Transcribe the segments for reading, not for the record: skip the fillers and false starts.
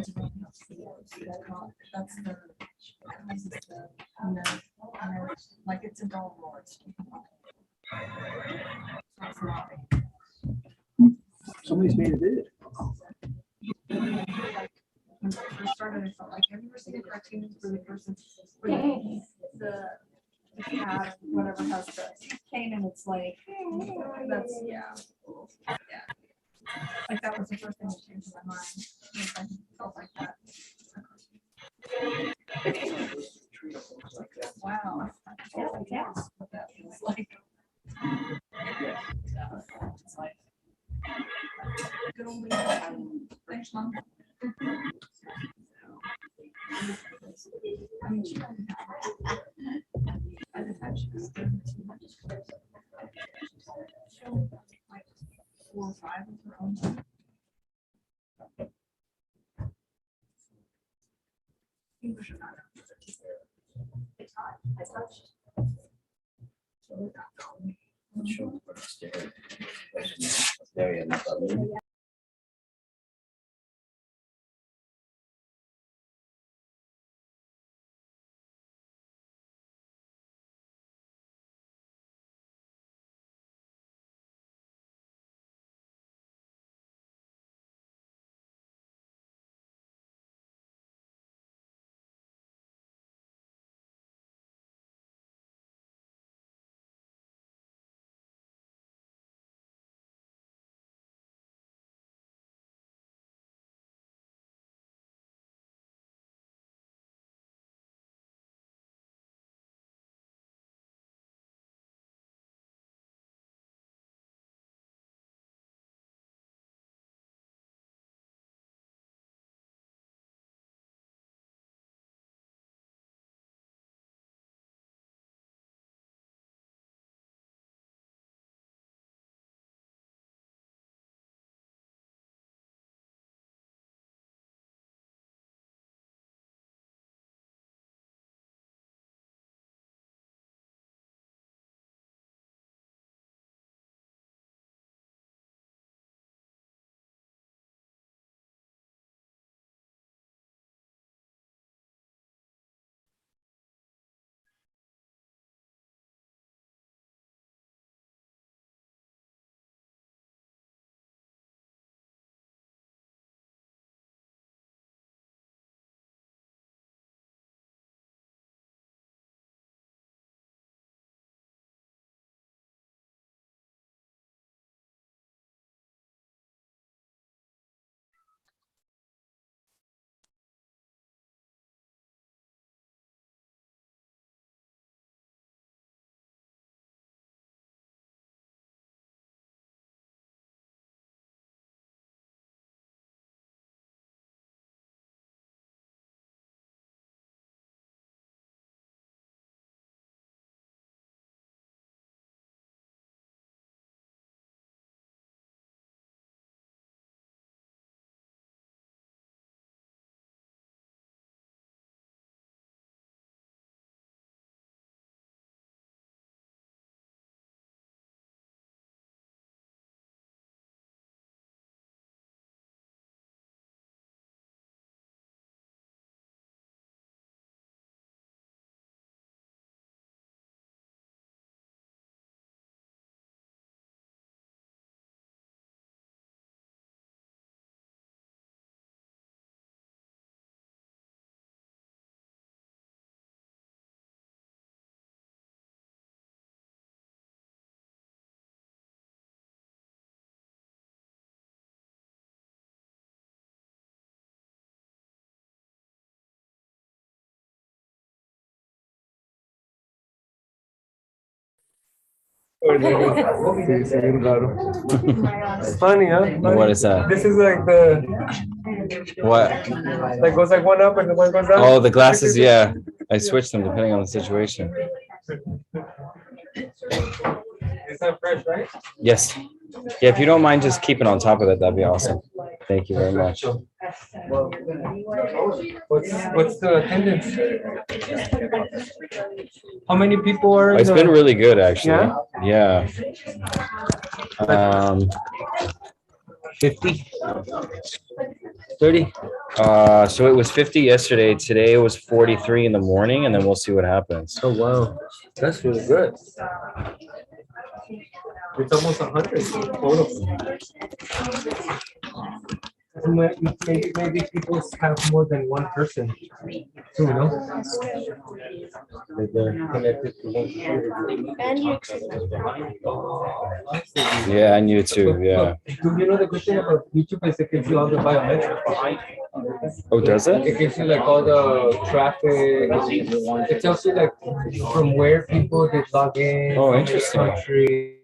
That's the like it's a dull roar. Somebody's made a video. When I first started, I felt like, have you ever seen a cartoon where the person, where the cat, whatever, has the cane and it's like, that's, yeah. Like that was the first thing that came to my mind. I felt like that. Wow. Yeah. What that feels like. It's like. Good old lady. Thanks, Mom. I mean, she doesn't have it. By the time she was 13, she only got like 4 or 5 of her own. English or not. It's hot. I touched. It's funny, huh? Funny. What is that? This is like the What? that goes like one up and the one goes down. Oh, the glasses. Yeah, I switched them depending on the situation. It's not fresh, right? Yes. Yeah, if you don't mind just keeping on top of that, that'd be awesome. Thank you very much. What's the attendance? How many people are? It's been really good, actually. Yeah. 50, 30. So it was 50 yesterday. Today it was 43 in the morning, and then we'll see what happens. Oh, wow. That's really good. It's almost 100 total. Maybe people have more than one person too, no? Like they're connected to one computer. And you Yeah, and YouTube, yeah. You know the good thing about YouTube is it gives you all the biometrics behind. Oh, does It it? gives you like all the traffic. It tells you like from where people did log in. Oh, from which interesting. country.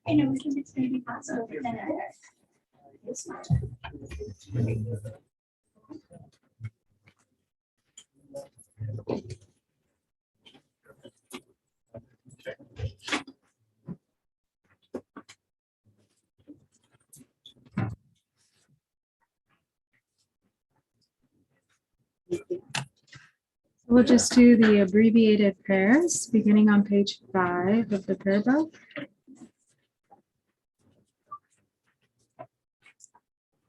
I know it's going to be possible, but then it's not. We'll just do the abbreviated prayers, beginning on page 5 of the prayer book.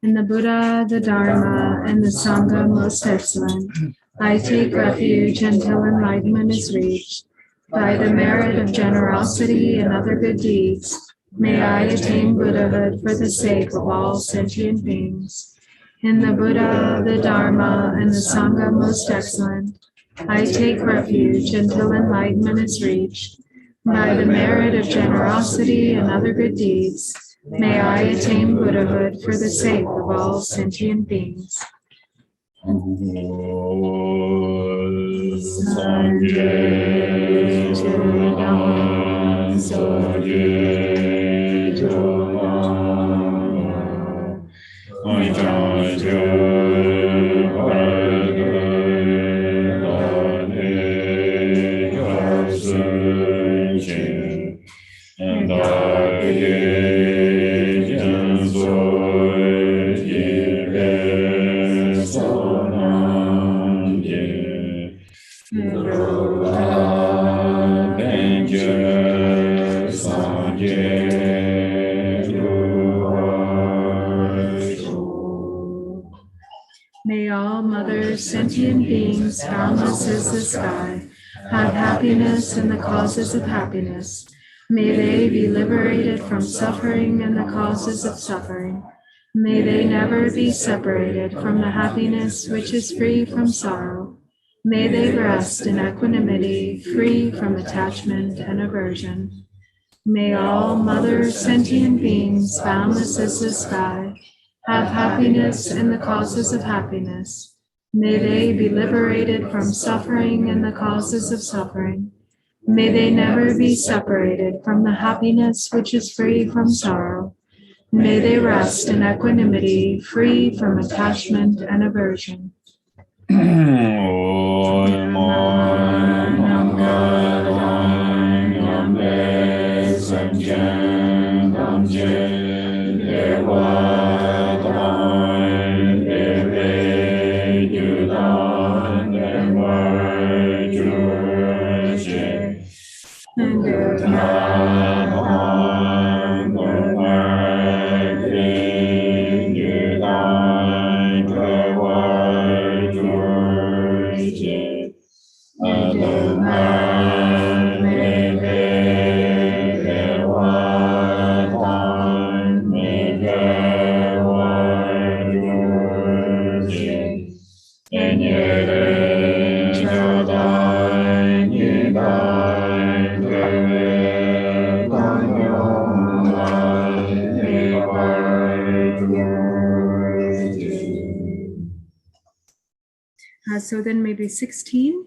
In the Buddha, the Dharma, and the Sangha most excellent, I take refuge until enlightenment is reached. By the merit of generosity and other good deeds, may I attain Buddhahood for the sake of all sentient beings. In the Buddha, the Dharma, and the Sangha most excellent, I take refuge until enlightenment is reached. By the merit of generosity and other good deeds, may I attain Buddhahood for the sake of all sentient beings. May all mothers, sentient beings, boundless as the sky, have happiness and the causes of happiness. May they be liberated from suffering and the causes of suffering. May they never be separated from the happiness which is free from sorrow. May they rest in equanimity, free from attachment and aversion. May all mothers, sentient beings, boundless as the sky, have happiness and the causes of happiness. May they be liberated from suffering and the causes of suffering. May they never be separated from the happiness which is free from sorrow. May they rest in equanimity, free from attachment and aversion. So then maybe 16.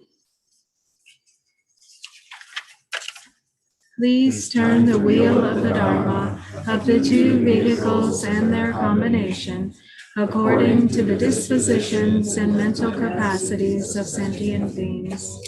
Please turn the wheel of the Dharma of the two vehicles and their combination according to the dispositions and mental capacities of sentient beings.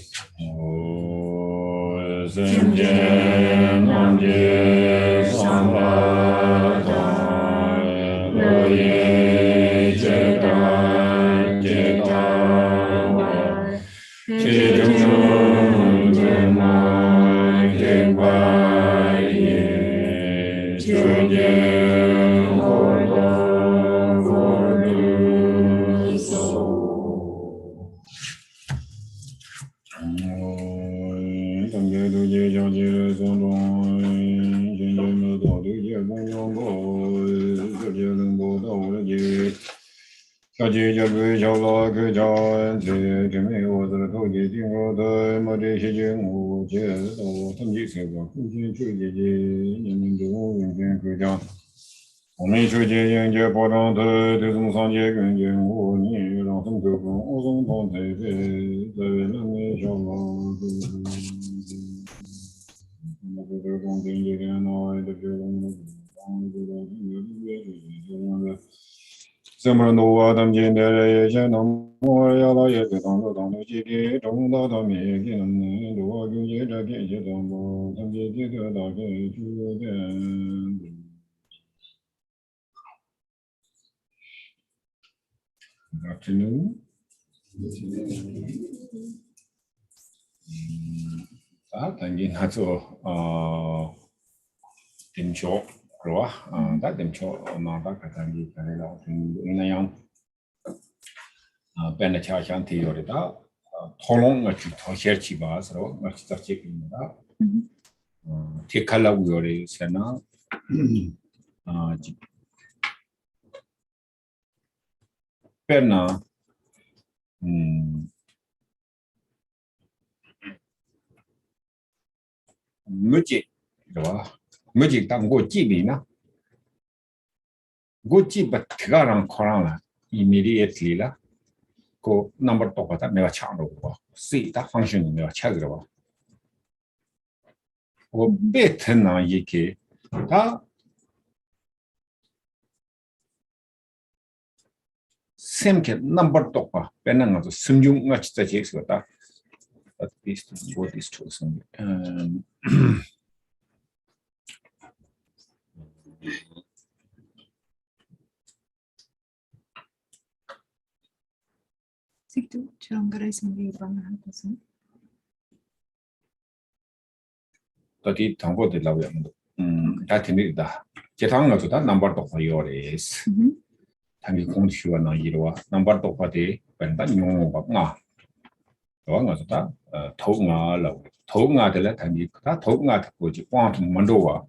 Good afternoon. Thank you. Tìm chỗ rồi đã tìm chỗ mà bác phải làm gì cái này là những này yang bên này cha chẳng thì rồi đó thâu long ở chỗ thâu share chi ba rồi ở chỗ tập check in đó thì khai là rồi sẽ nó bên nào mới chỉ rồi mới chỉ tăng ngô chỉ bị na ngô chỉ bắt cái rằng khoang là immediately là có number to cái ta 내가 chọn được quá see that function 내가 check được quá có biết là gì cái ta same number topa penang to simjung ngach ta chek sota at least what is to some Siktu changare sambi bana hasan. tadi tangbo de law yam da tini da jetang na da number topa yores tangi kong shuwa na yirwa number topa de benda nyong ba nga nga da thau nga de la tangi da thau nga ko ji kwang mando wa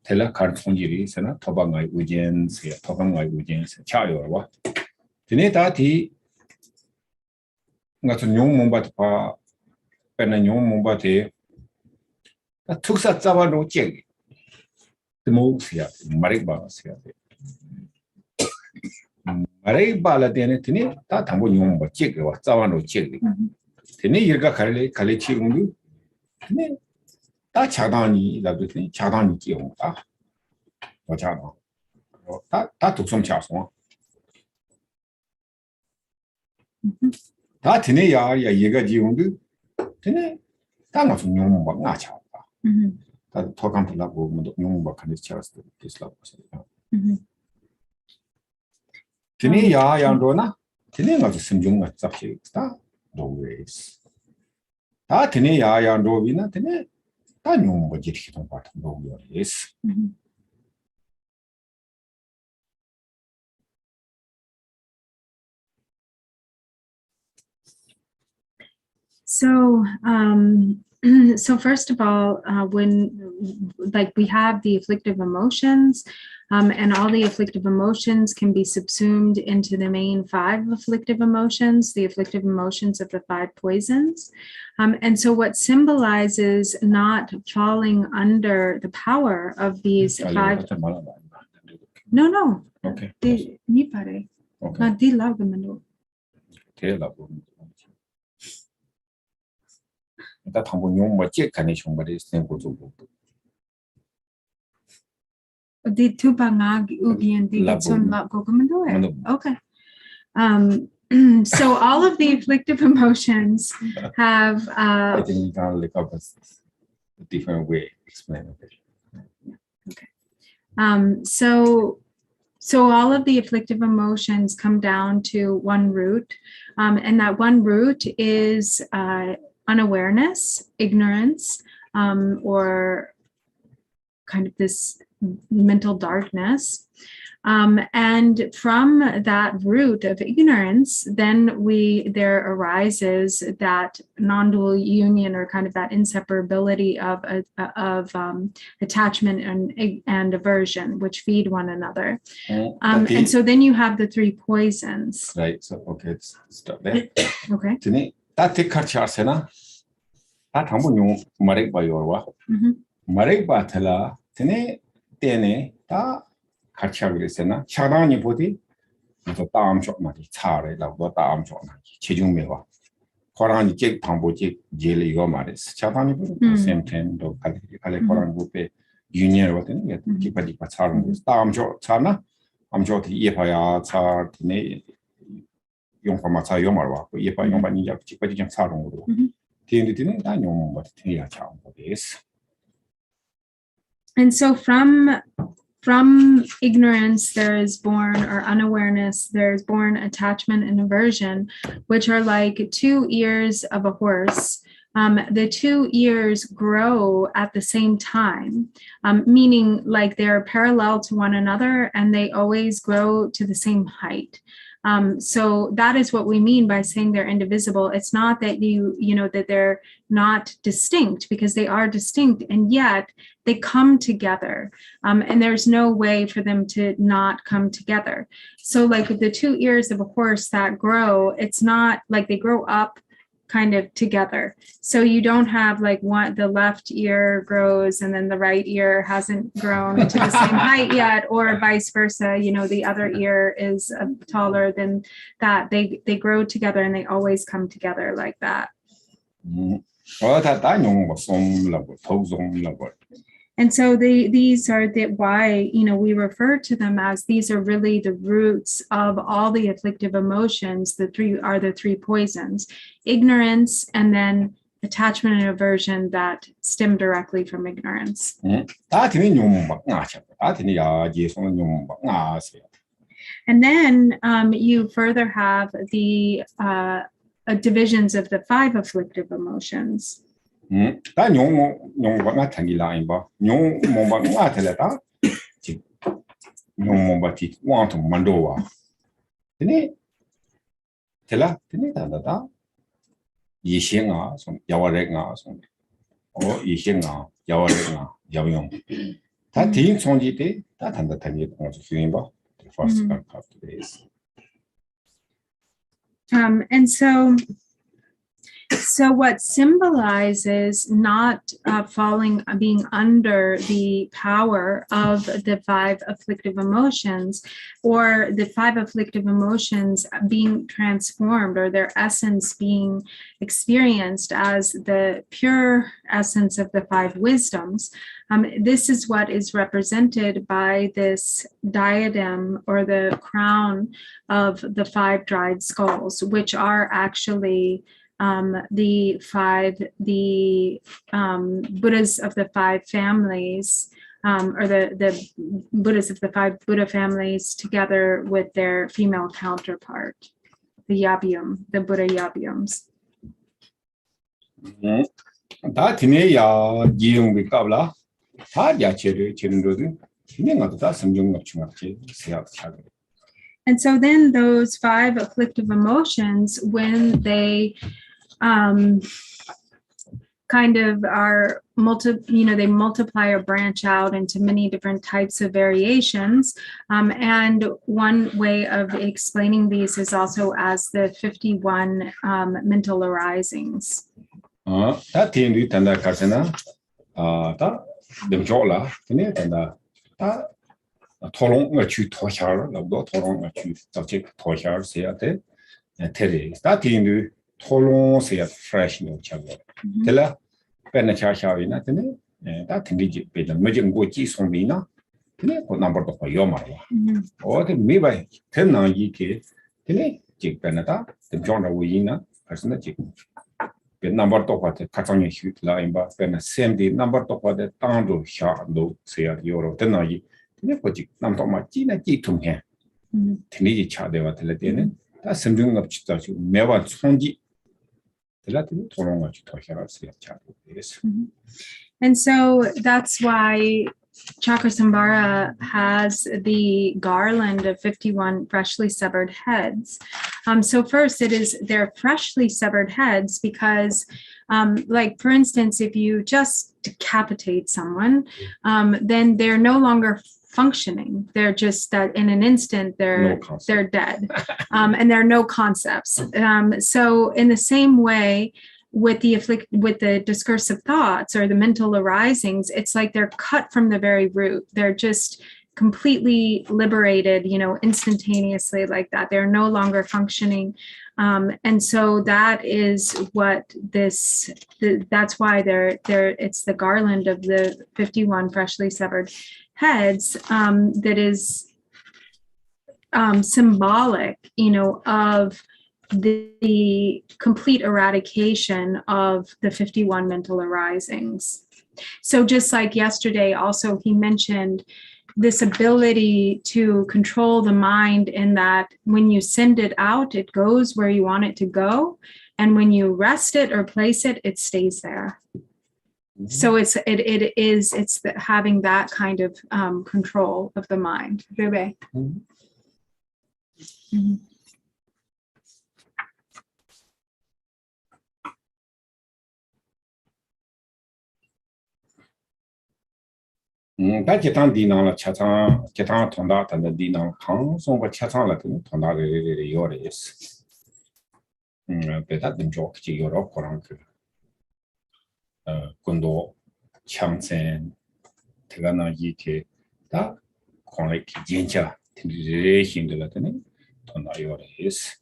tela kar thonjiri sana thoba ngai ujen se thoba ngai ujen se cha yorwa tini da ti nga to nyong momba pa pena nyong momba te tuksa tsawa no cheg tmo sia marik ba sia marik ba la tene tini ta thambo nyong ba cheg wa tsawa no cheg tini yirga khale chi ngu tini ta chadani la tini chadani ji ong ta wa cha no ta tuksom cha so 다 드네야 야 얘가 지운데 드네 땅아 좀 용바 나차 다 토감 불라고 뭐 용바 칸이 차스도 디슬라고 드네야 양도나 드네가 좀 심중가 잡지 다 노웨이스 다 드네야 양도비나 드네 다 용바 지키던 거 같은 노웨이스 So, so first of all, when like we have the afflictive emotions, and all the afflictive emotions can be subsumed into the main 5 afflictive emotions, the afflictive emotions of the 5 poisons. And so what symbolizes not falling under the power of these 5. No. Okay. Okay. 다 당분 용바 제 간에 정말이 생고도 The tubangag ugian di gitsun la gogamando. Okay. So all of the afflictive emotions have I think you can look up a different way explain it. Okay. So all of the afflictive emotions come down to one root, and that one root is unawareness, ignorance, or kind of this mental darkness. And from that root of ignorance, then there arises that non-dual union, or kind of that inseparability of attachment and aversion, which feed one another. And so then you have the 3 poisons. Right. So okay, let's stop there. Okay. Tini ta tekar charsena ta thambu nyong marik ba yorwa marik ba thala tini tene ta karchagresena chadani bodi to taam chok na chare la bo taam chok na chejung mewa korani je thambu je jele yo mares chadani bodi same time do kale koran bupe union wa tini ki padi pa charung taam chok chana am chok ye pa ya char tini 용파마 차 요말와 예파 용반이 약직까지 좀 사롱으로 디엔디는 다 용바 되야 차오데스. And so from ignorance there is born, or unawareness there is born, attachment and aversion, which are like 2 ears of a horse. The 2 ears grow at the same time, meaning like they're parallel to one another and they always grow to the same height. So that is what we mean by saying they're indivisible. It's not that that they're not distinct, because they are distinct, and yet they come together. And there's no way for them to not come together. So like with the 2 ears of a horse that grow, it's not like they grow up kind of together. So you don't have like the left ear grows and then the right ear hasn't grown to the same height yet, or vice versa. The other ear is taller than that. They grow together and they always come together like that. And so these are why, we refer to them as these are really the roots of all the afflictive emotions. The three poisons: ignorance, and then attachment and aversion that stem directly from ignorance. And then you further have the divisions of the 5 afflictive emotions. And so what symbolizes not being under the power of the 5 afflictive emotions, or the 5 afflictive emotions being transformed, or their essence being experienced as the pure essence of the 5 wisdoms. This is what is represented by this diadem, or the crown of the 5 dried skulls, which are actually the Buddhas of the 5 families, or the Buddhas of the 5 Buddha families, together with their female counterpart, the Yabyum, the Buddha Yabyums. And so then those 5 afflictive emotions, when they kind of are they multiply or branch out into many different types of variations. And one way of explaining these is also as the 51 mental arisings. Tolong say fresh no channel. Tela Penacha Shavina, that can be the Majin Goji Somina, number of Yoma. Or the maybe 10 Yiki, Tele, Jig Benata, the John Wina, personal chick. The number of what the Catania shoot line, but then the same day number of what the Tando Sha do say at Euro, Tenayi, Nepojik, number of Martina Gitum here. Tiniji Chadeva Teletene, that's something of Chitachu, never Sonji. And so that's why Chakra has the garland of 51 freshly severed heads. So first, it is their freshly severed heads because, like, for instance, if you just decapitate someone, then they're no longer functioning. They're just that in an instant they're dead, and there are no concepts. So in the same way, with the discursive thoughts or the mental arisings, it's like they're cut from the very root. They're just completely liberated, instantaneously like that. They're no longer functioning. And so that is what that's why it's the garland of the 51 freshly severed heads that is symbolic, of the complete eradication of the 51 mental arisings. So just like yesterday, also he mentioned this ability to control the mind, in that when you send it out, it goes where you want it to go. And when you rest it or place it, it stays there. So it's having that kind of control of the mind. Bebe. That Dina Chatan Tonda and the Dina Kang, so what Chatan Latin Tonda Yoris. That the joke to Europe Koranku. Kundo Changsen Tegana Yike, that Konlik Jincha, Tindiration the Latin Tonda Yoris.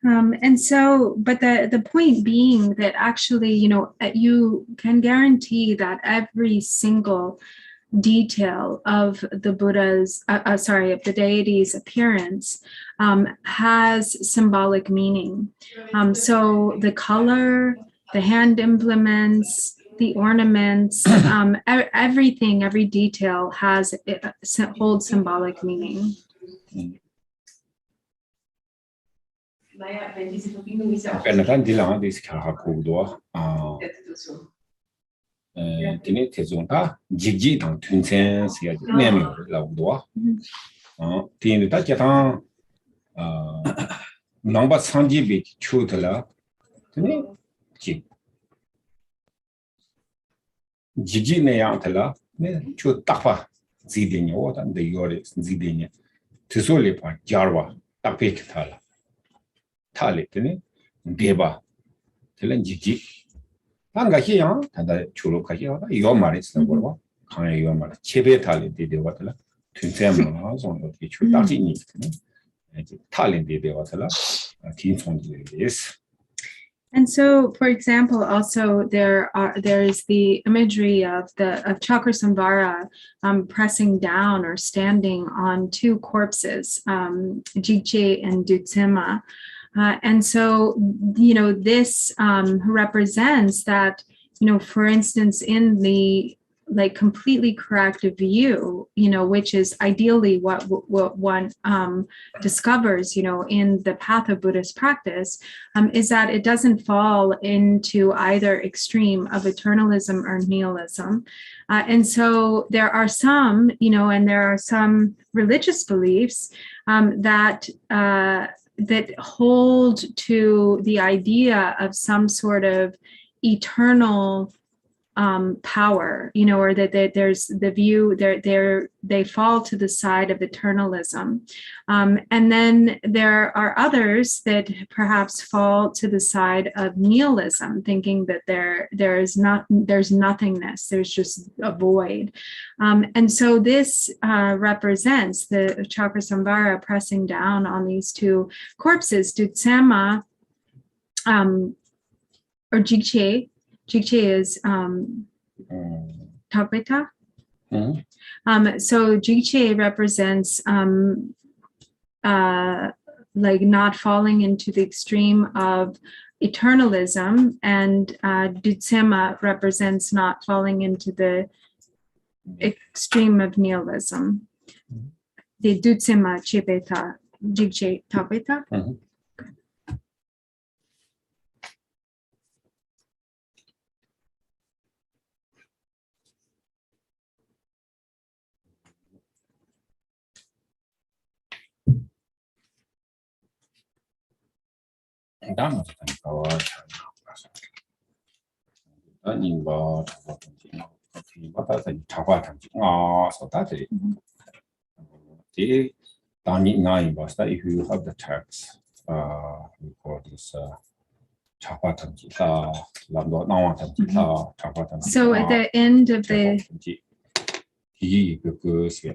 And so, but the point being that actually, you can guarantee that every single detail of the Buddha's, of the deity's appearance has symbolic meaning. So the color, the hand implements, the ornaments, everything, every detail holds symbolic meaning. Penatan dilang di sekarang aku dua. Ini tezonta jiji tang tunsen siya nemi lau dua. Ini tak kita nombor sanji bi chutla. Ini jiji ne yang telah ne chut takfa zidenya otan de yore zidenya. Tesole pa jarwa tapik thala. Thale tene deba telen jiji. Anga hiya tanda chulo kahiya yo maris na borwa kaya yo maris chebe thale de watala tunsen ma zongo ki chu taji ni thale de watala tin songi yes. And so, for example, also there is the imagery of Chakra Samvara pressing down or standing on two corpses, Jigche and Dutsema. And so, this represents that, for instance, in the completely correct view, which is ideally what one discovers, in the path of Buddhist practice, is that it doesn't fall into either extreme of eternalism or nihilism. And so there are some, and there are some religious beliefs that hold to the idea of some sort of eternal power, or that there's the view they fall to the side of eternalism. And then there are others that perhaps fall to the side of nihilism, thinking that there's nothingness, there's just a void. And so this represents the Chakra Samvara pressing down on these two corpses, Dutsema or Jigche. Jigche is Takweta. So Jigche represents not falling into the extreme of eternalism, and Dutsema represents not falling into the extreme of nihilism. The Dutsema Chebeta, Jigche Takweta. If you have the text, we call this so at the end of the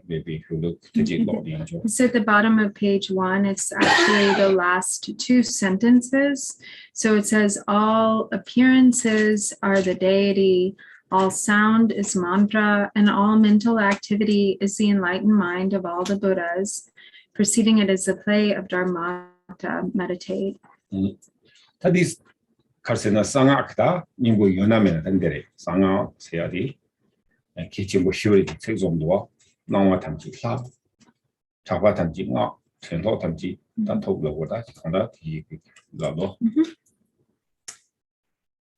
maybe if you look it's at the bottom of page 1, it's actually the last two sentences. So it says, all appearances are the deity, all sound is mantra, and all mental activity is the enlightened mind of all the Buddhas. Preceding it is the play of Dharmata, meditate. That is Karsena Sangakta, Ningu Yonamen and Dere, Sanga, Seadi. Kitchen was sure it takes on the walk, Nama Tamji Club, Chapa Tamji, not Tento Tamji, that told the water, and that he got.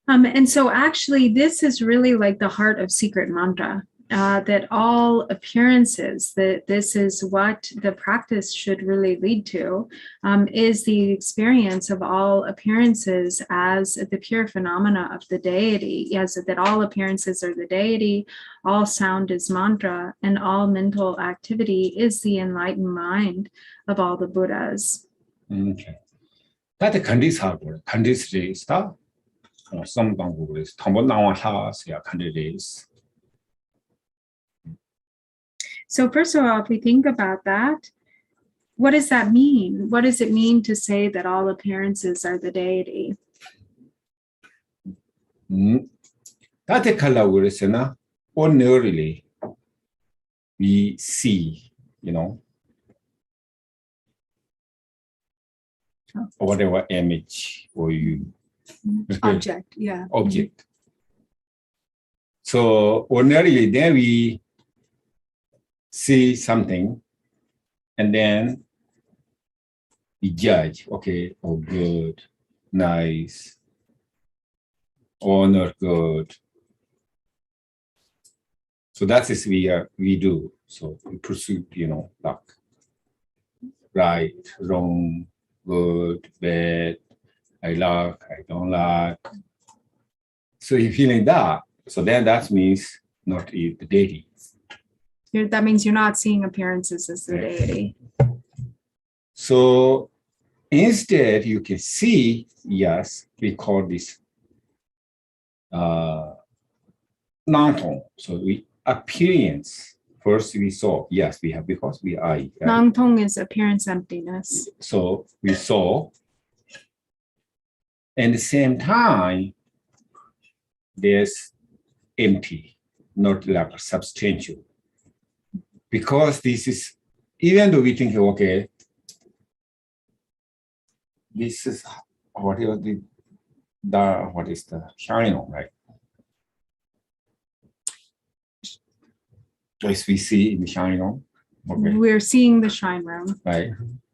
And so actually, this is really like the heart of secret mantra, that all appearances, that this is what the practice should really lead to, is the experience of all appearances as the pure phenomena of the deity. Yes, that all appearances are the deity, all sound is mantra, and all mental activity is the enlightened mind of all the Buddhas. Okay. That the candies are good. Candies is that some Danguris, Tombonawa has ya candidates. So first of all, if we think about that, what does that mean? What does it mean to say that all appearances are the deity? That color is ordinarily we see, whatever image or you Object, yeah. object. So ordinarily, then we see something, and then we judge. Okay, oh, good, nice, or not good. So that is we do. So we pursue, like right, wrong, good, bad. I like, I don't like. So you're feeling that. So then that means not the deity. That means you're not seeing appearances as the deity. So instead, you can see, yes, we call this non-tone. So we appearance. First we saw, yes, we have because we are. Nangtong is appearance emptiness. So we saw. And at the same time, there's empty, not like substantial. Because this is, even though we think, okay, this is what is the shining, right? As we see in the shining, okay. We're seeing the shine room. Right.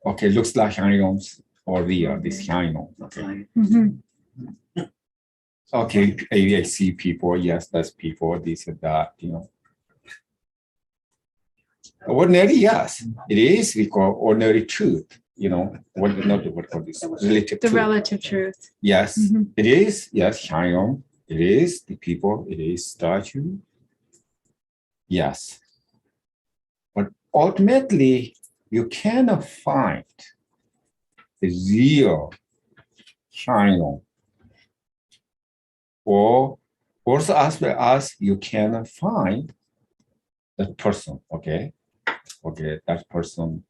Okay, looks like shining rooms or real, this shining, okay. Okay, maybe I see people, yes, that's people, this and that, Ordinary, yes, it is, we call ordinary truth, what call this, relative The truth. relative truth. Yes, it is, yes, Shangyong, it is the people, it is statue. Yes. But ultimately, you cannot find the real Shangyong. Or also as well as you cannot find that person, okay? Okay, that person,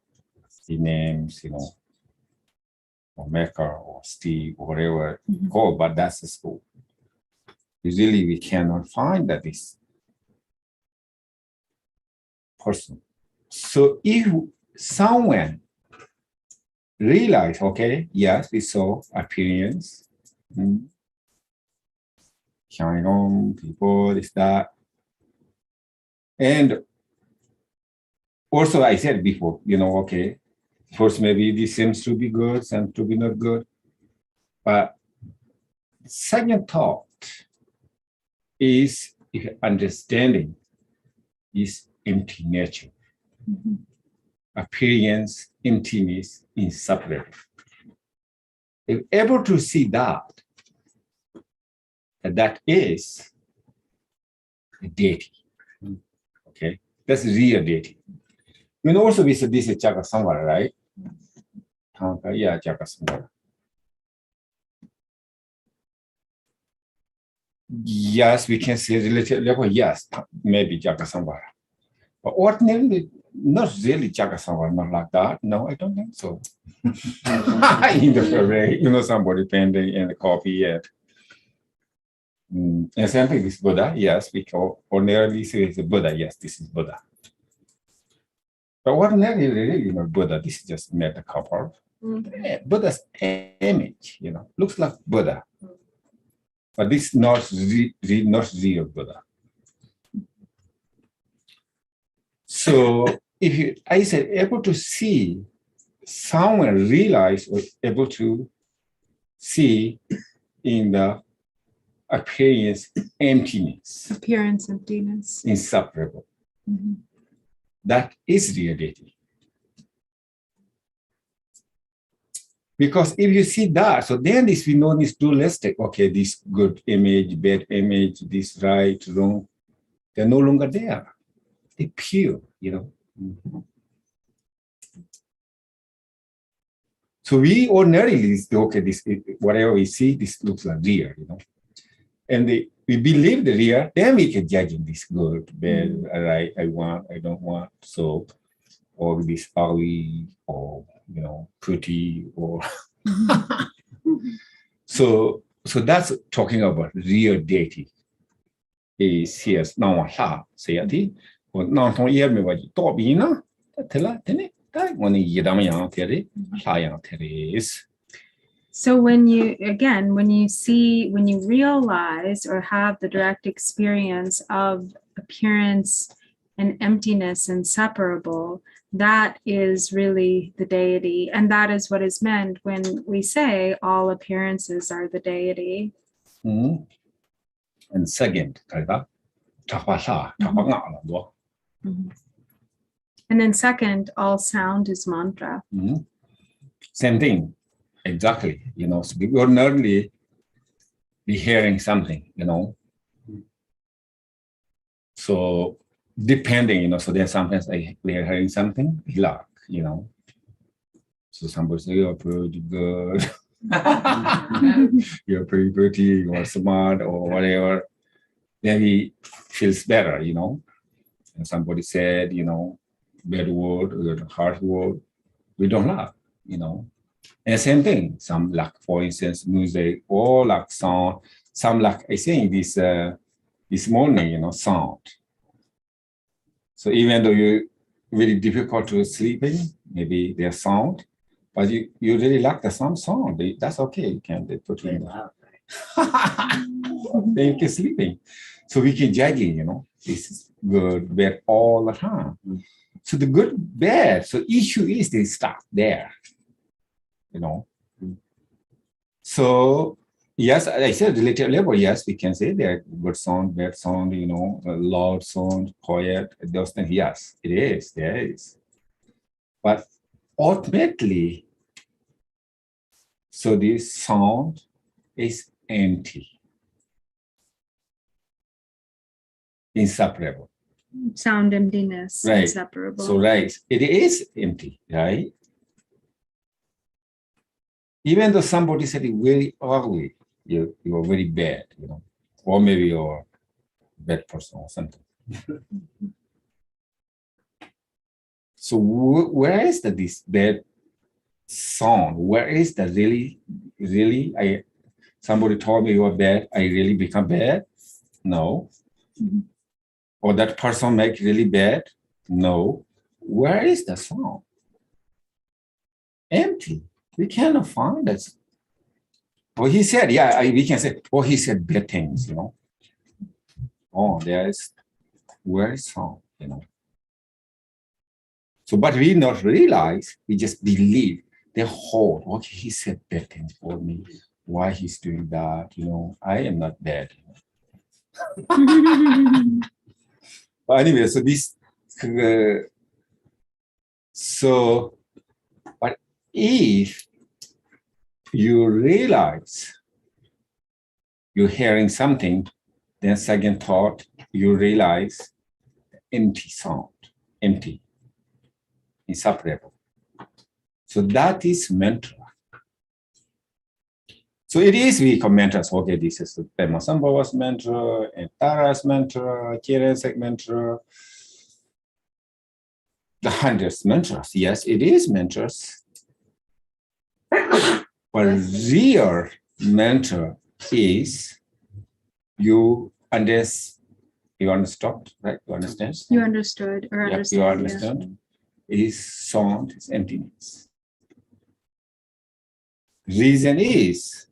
the names, or Mecca or Steve or whatever called, but that's the school. Usually we cannot find that this person. So if someone realize, okay, yes, we saw appearance, shine on people, this, that. And also I said before, okay, first maybe this seems to be good, seems to be not good. But second thought is if understanding is empty nature. Appearance, emptiness, inseparable. If able to see that is a deity. Okay, that's real deity. Also we said this is Chaka Samvara, right? Yeah, Chaka Samvara. Yes, we can say relative level, yes, maybe Chaka Samvara. But ordinarily, not really Chaka Samvara, not like that. No, I don't think so. In the way, somebody pending in the coffee yet. And same thing with Buddha, yes, we can ordinarily say it's a Buddha, yes, this is Buddha. But ordinarily, really not Buddha, this is just made a couple. Buddha's image, looks like Buddha. But this is not real Buddha. So if I said able to see, someone realize or able to see in the appearance emptiness. Appearance emptiness. Inseparable. That is real deity. Because if you see that, so then this we know this dualistic, okay, this good image, bad image, this right, wrong, they're no longer there. They're pure, So we ordinarily, okay, this whatever we see, this looks like real, And we believe the real, then we can judge in this good, bad, right, I want, I don't want. So or this ugly, or pretty, or so that's talking about real deity. Is here now say or not on year me what Tobina, tell that one yedam theory, is. So when you realize or have the direct experience of appearance and emptiness inseparable, that is really the deity. And that is what is meant when we say all appearances are the deity. And second, and then second, all sound is mantra. Same thing, exactly. So we ordinarily be hearing something, So depending, so then sometimes we are hearing something, luck, So somebody say you're pretty good, you're pretty pretty, or smart, or whatever. Then he feels better, And somebody said, bad word or hard word, we don't laugh, And same thing, some like, for instance, music or like sound, some like I think this morning, sound. So even though you really difficult to sleeping, maybe there's sound, but you really like the sound. That's okay. You can put it in. Then you can sleeping. So we can judging, this is good, bad all the time. So the good, bad. So issue is they start there, So yes, I said relative level. Yes, we can say there good sound, bad sound, loud sound, quiet. Those things. Yes, it is. There is. But ultimately, so this sound is empty, inseparable. Sound emptiness, right. Inseparable. So right, it is empty, right? Even though somebody said it very ugly, you are very bad, or maybe you're a bad person or something. So where is this bad sound? Where is the really? Somebody told me you are bad. I really become bad? No. Or that person make really bad? No. Where is the sound? Empty. We cannot find it. Well, he said, we can say, he said bad things, Oh, where is sound, So, but we not realize, we just believe the whole, okay, he said bad things for me. Why he's doing that, I am not bad. But anyway, so this, but if you realize you're hearing something, then second thought, you realize empty sound, empty, inseparable. So that is mantra. So it is we mantras. Okay, this is the Pema Sambhava's mantra, and Tara's mantra, Kiren's mantra, the hundreds mantras. Yes, it is mantras. But real mantra is you understand, right? You understand? You understood or understand. You understand. Yeah. Is sound, is emptiness. Reason is,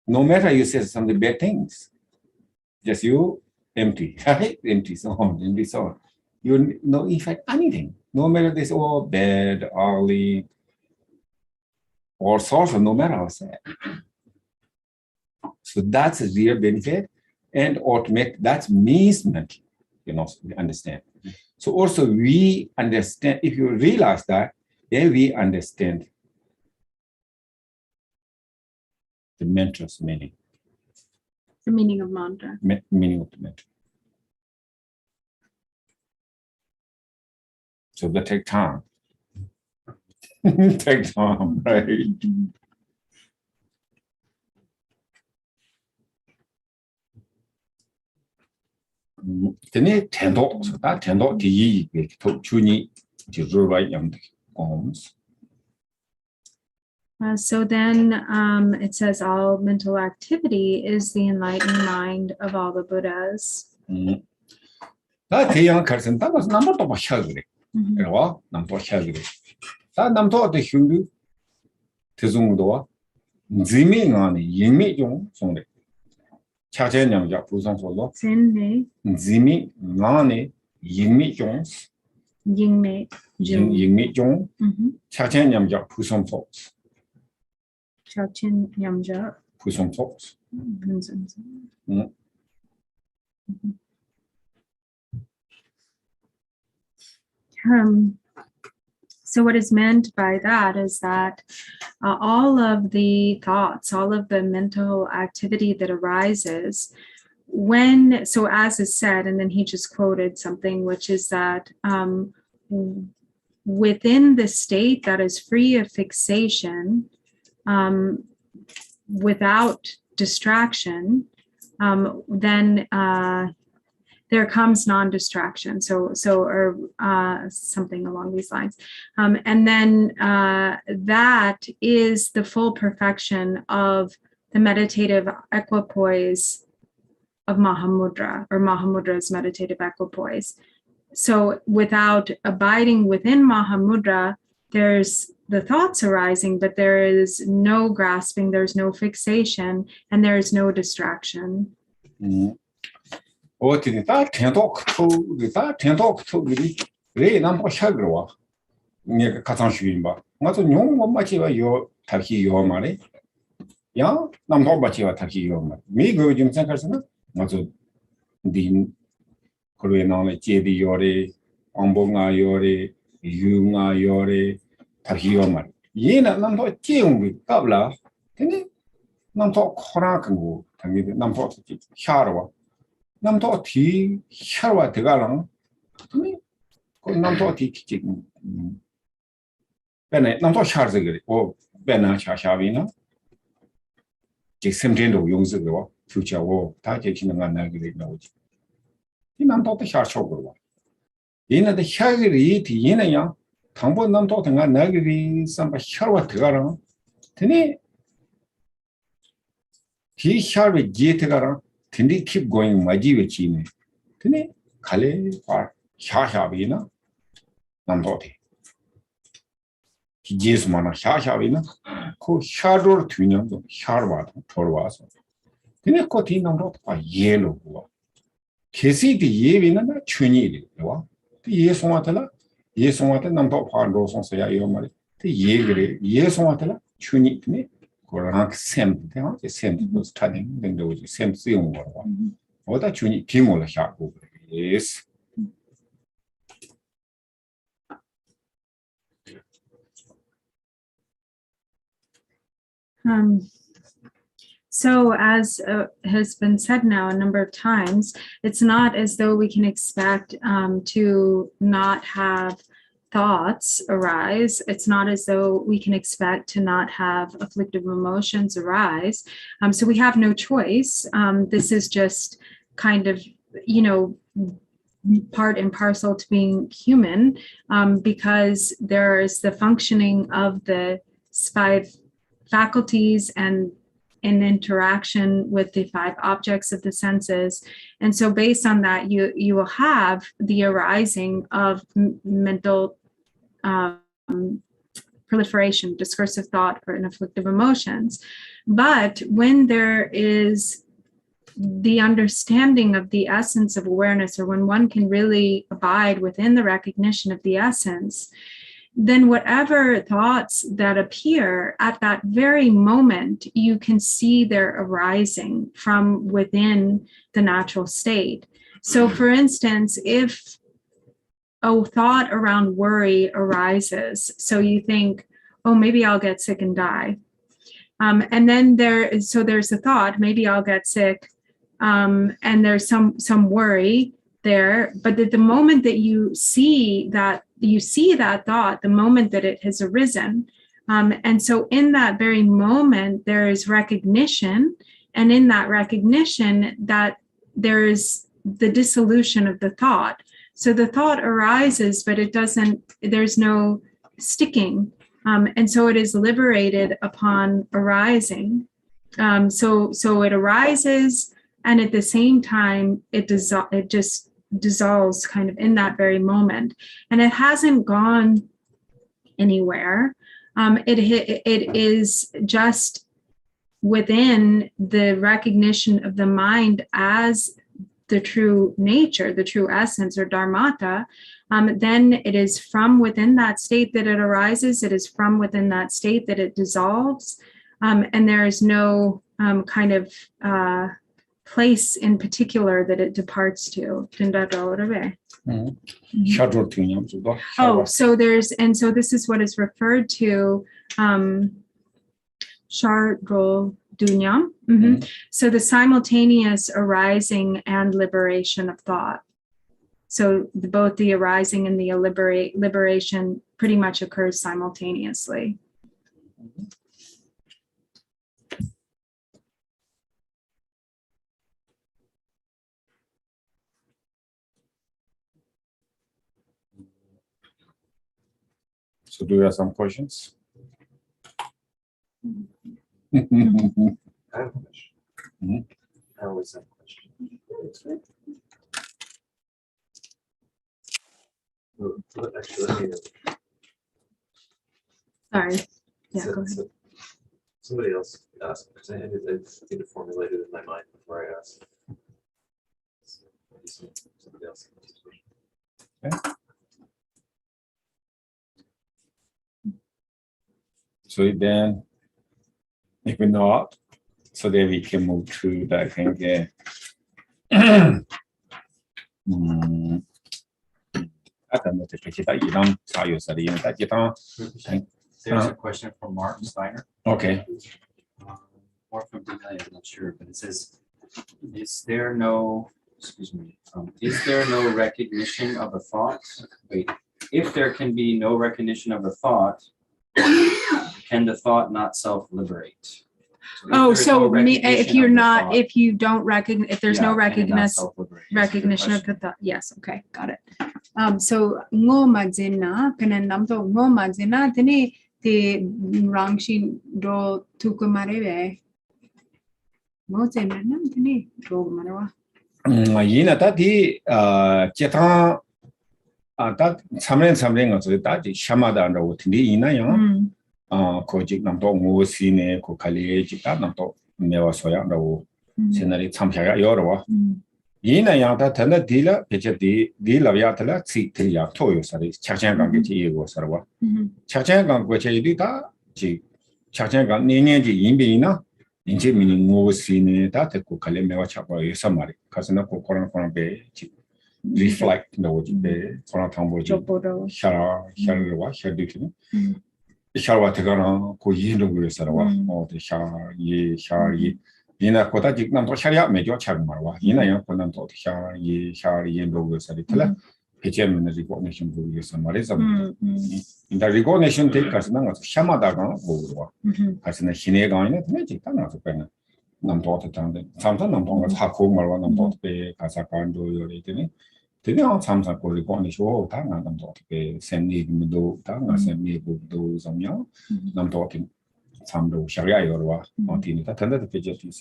no matter you say some bad things, just you empty, right? Empty sound, empty sound. You no effect anything. No matter this all bad, ugly, all sorts of, no matter how sad. So that's a real benefit, and automate that means mental, we understand. So also we understand, if you realize that, then we understand the mantra's meaning. The meaning of mantra. Meaning of the mantra. So that take time. Take time, right? Tene tendo, so that tendo di to chuni to rubai young homes. So then it says all mental activity is the enlightened mind of all the Buddhas. That young person, that was number of a shagri. Mhm. Number shagri. That number of the Hindu Tizungdoa, Ziming on Yimi Yong Sonde. Chachen Yam Yapusang Solo, Zinme, Zimi, Nani, Yimi Jongs, Yingme, Jung. Yimi Jong, Mhm. Chachen Yam Yapusang Fox, Chachin Yamja. Pusang Fox. So what is meant by that is that all of the thoughts, all of the mental activity that arises when, so as is said, and then he just quoted something, which is that within the state that is free of fixation, without distraction, then there comes non-distraction. So something along these lines. And then that is the full perfection of the meditative equipoise of Mahamudra, or Mahamudra's meditative equipoise. So without abiding within Mahamudra, there's the thoughts arising, but there is no grasping, there's no fixation, and there is no distraction. What did that talk to the Ray number Shagroa near Katanshimba? Not a young Machiva your Taki your money. Ya, number Bachiva Taki your money. Me go Jim Sankarsana, not a Dean Korean JD Yore, Ombonga Yore, Yunga Yore, Taki your money. Yena number Jim with Tabla, then number Koraku, number Sharwa. 남도 뒤 샤와 대가랑 그 남도 뒤 배네 남도 샤르즈 그래 오 배나 샤샤비나 지 샘전도 용스고 퓨처고 다 제치는 거 나게 나오지 이 남도도 샤쇼고 얘네들 샤그리 뒤에는요 당보 남도 등가 나게 삼바 샤와 대가랑 드니 뒤 샤르 지 대가랑 Tindi keep going maji vechine. Tini kale par shashabina nandote. Jis mana shashabina ko shador tunyam sharbat torwas. Tini ko ti nandot pa yelo huwa. Kesi ti yevina na chuni huwa. Ti ye somatela nando pa doson saya yomari. Ti ye somatela chuni tini. Rank same, the same was studying, then there was the same thing. What that you need Timola sharp over. Yes. So as has been said now a number of times, it's not as though we can expect to not have thoughts arise. It's not as though we can expect to not have afflictive emotions arise. So we have no choice. This is just kind of, part and parcel to being human, because there is the functioning of the five faculties and in interaction with the five objects of the senses. And so based on that, you will have the arising of mental proliferation, discursive thought, and afflictive emotions. But when there is the understanding of the essence of awareness, or when one can really abide within the recognition of the essence, then whatever thoughts that appear at that very moment, you can see their arising from within the natural state. So for instance, if a thought around worry arises, so you think, oh, maybe I'll get sick and die. And then there's a thought, maybe I'll get sick, and there's some worry there. But at the moment that you see that thought, the moment that it has arisen, and so in that very moment, there is recognition, and in that recognition, that there is the dissolution of the thought. So the thought arises, but it doesn't, there's no sticking. And so it is liberated upon arising. So it arises, and at the same time, it just dissolves kind of in that very moment. And it hasn't gone anywhere. It is just within the recognition of the mind as the true nature, the true essence or dharmata. Then it is from within that state that it arises. It is from within that state that it dissolves. And there is no kind of place in particular that it departs to. Oh, so there's, and so this is what is referred to, Shardrol Dunyam. So the simultaneous arising and liberation of thought. So both the arising and the liberation pretty much occurs simultaneously. So do you have some questions? I have a question. I always have a question. Actually, let me Sorry. Yeah, go ahead. somebody else asked, because I need to formulate it in my mind before I ask. Somebody else. Okay. So then, if we're not, so then we can move to the, I think, There's a question from Martin Steiner. Okay. Or from Demelia, I'm not sure, but it says, is there no recognition of a thought? Wait, if there can be no recognition of a thought, can the thought not self-liberate? If you're not, if you don't recognize, if there's no recognition of the thought, yes, okay, got it. So ngo majina kana namto ngo majina tene te rangshin do tukumare ngo jena nam tene do marawa. Yina tati chetan tat samren ngaso tati shamada ndo tindi ina yang kojik namto ngo sine ko kali jita namto mewa soya ndo senari champhya yorwa. Yina yang ta tanda dila pecha di lavya tala tsi triya toyo sari chakchen gang ge ji yego sarwa. Chakchen gang go che di ta ji chakchen gang ne ji yinbi ina inje mini ngo sine ta te ko kale mewa chakwa yo samari kasana ko koran be ji reflect no ji be koran thambo ji shara wa shadu ki sharwa te gana ko yin lo go sarwa o te shara ye Yina kota jik nam to sharia mejo chag marwa. Yina yang ko nam to shar ye logo sari tala. HM na recognition go ye samare sam. In the recognition take kasna ngas shamada ga go. Kasna hine ga ina tne jik ta ngas pena. Nam to ta tang. Samta nam to ngas hakko marwa nam to pe kasa kan do yo re tene. Tene on samsa ko recognition ta nam to pe semni do ta ngas semni go do samya. Nam to Samdo Sharia Yorwa, Montinita, Tanda the Vegetia,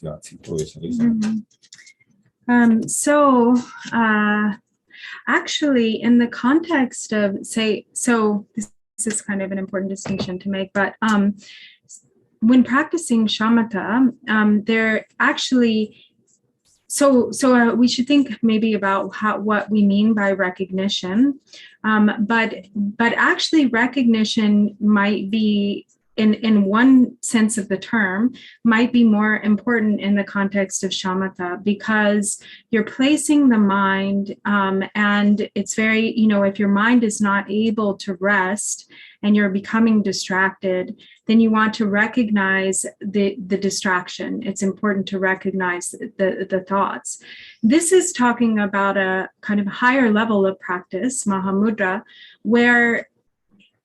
So actually, in the context of, say, so this is kind of an important distinction to make, but when practicing shamatha, they're actually, so we should think maybe about what we mean by recognition, but actually recognition might be, in one sense of the term, might be more important in the context of shamatha, because you're placing the mind, and it's very, if your mind is not able to rest and you're becoming distracted, then you want to recognize the distraction. It's important to recognize the thoughts. This is talking about a kind of higher level of practice, Mahamudra, where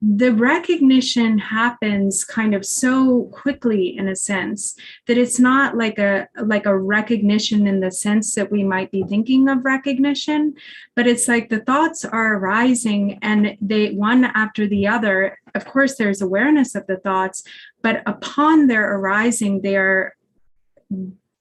the recognition happens kind of so quickly in a sense that it's not like a recognition in the sense that we might be thinking of recognition, but it's like the thoughts are arising and they one after the other. Of course, there's awareness of the thoughts, but upon their arising, they are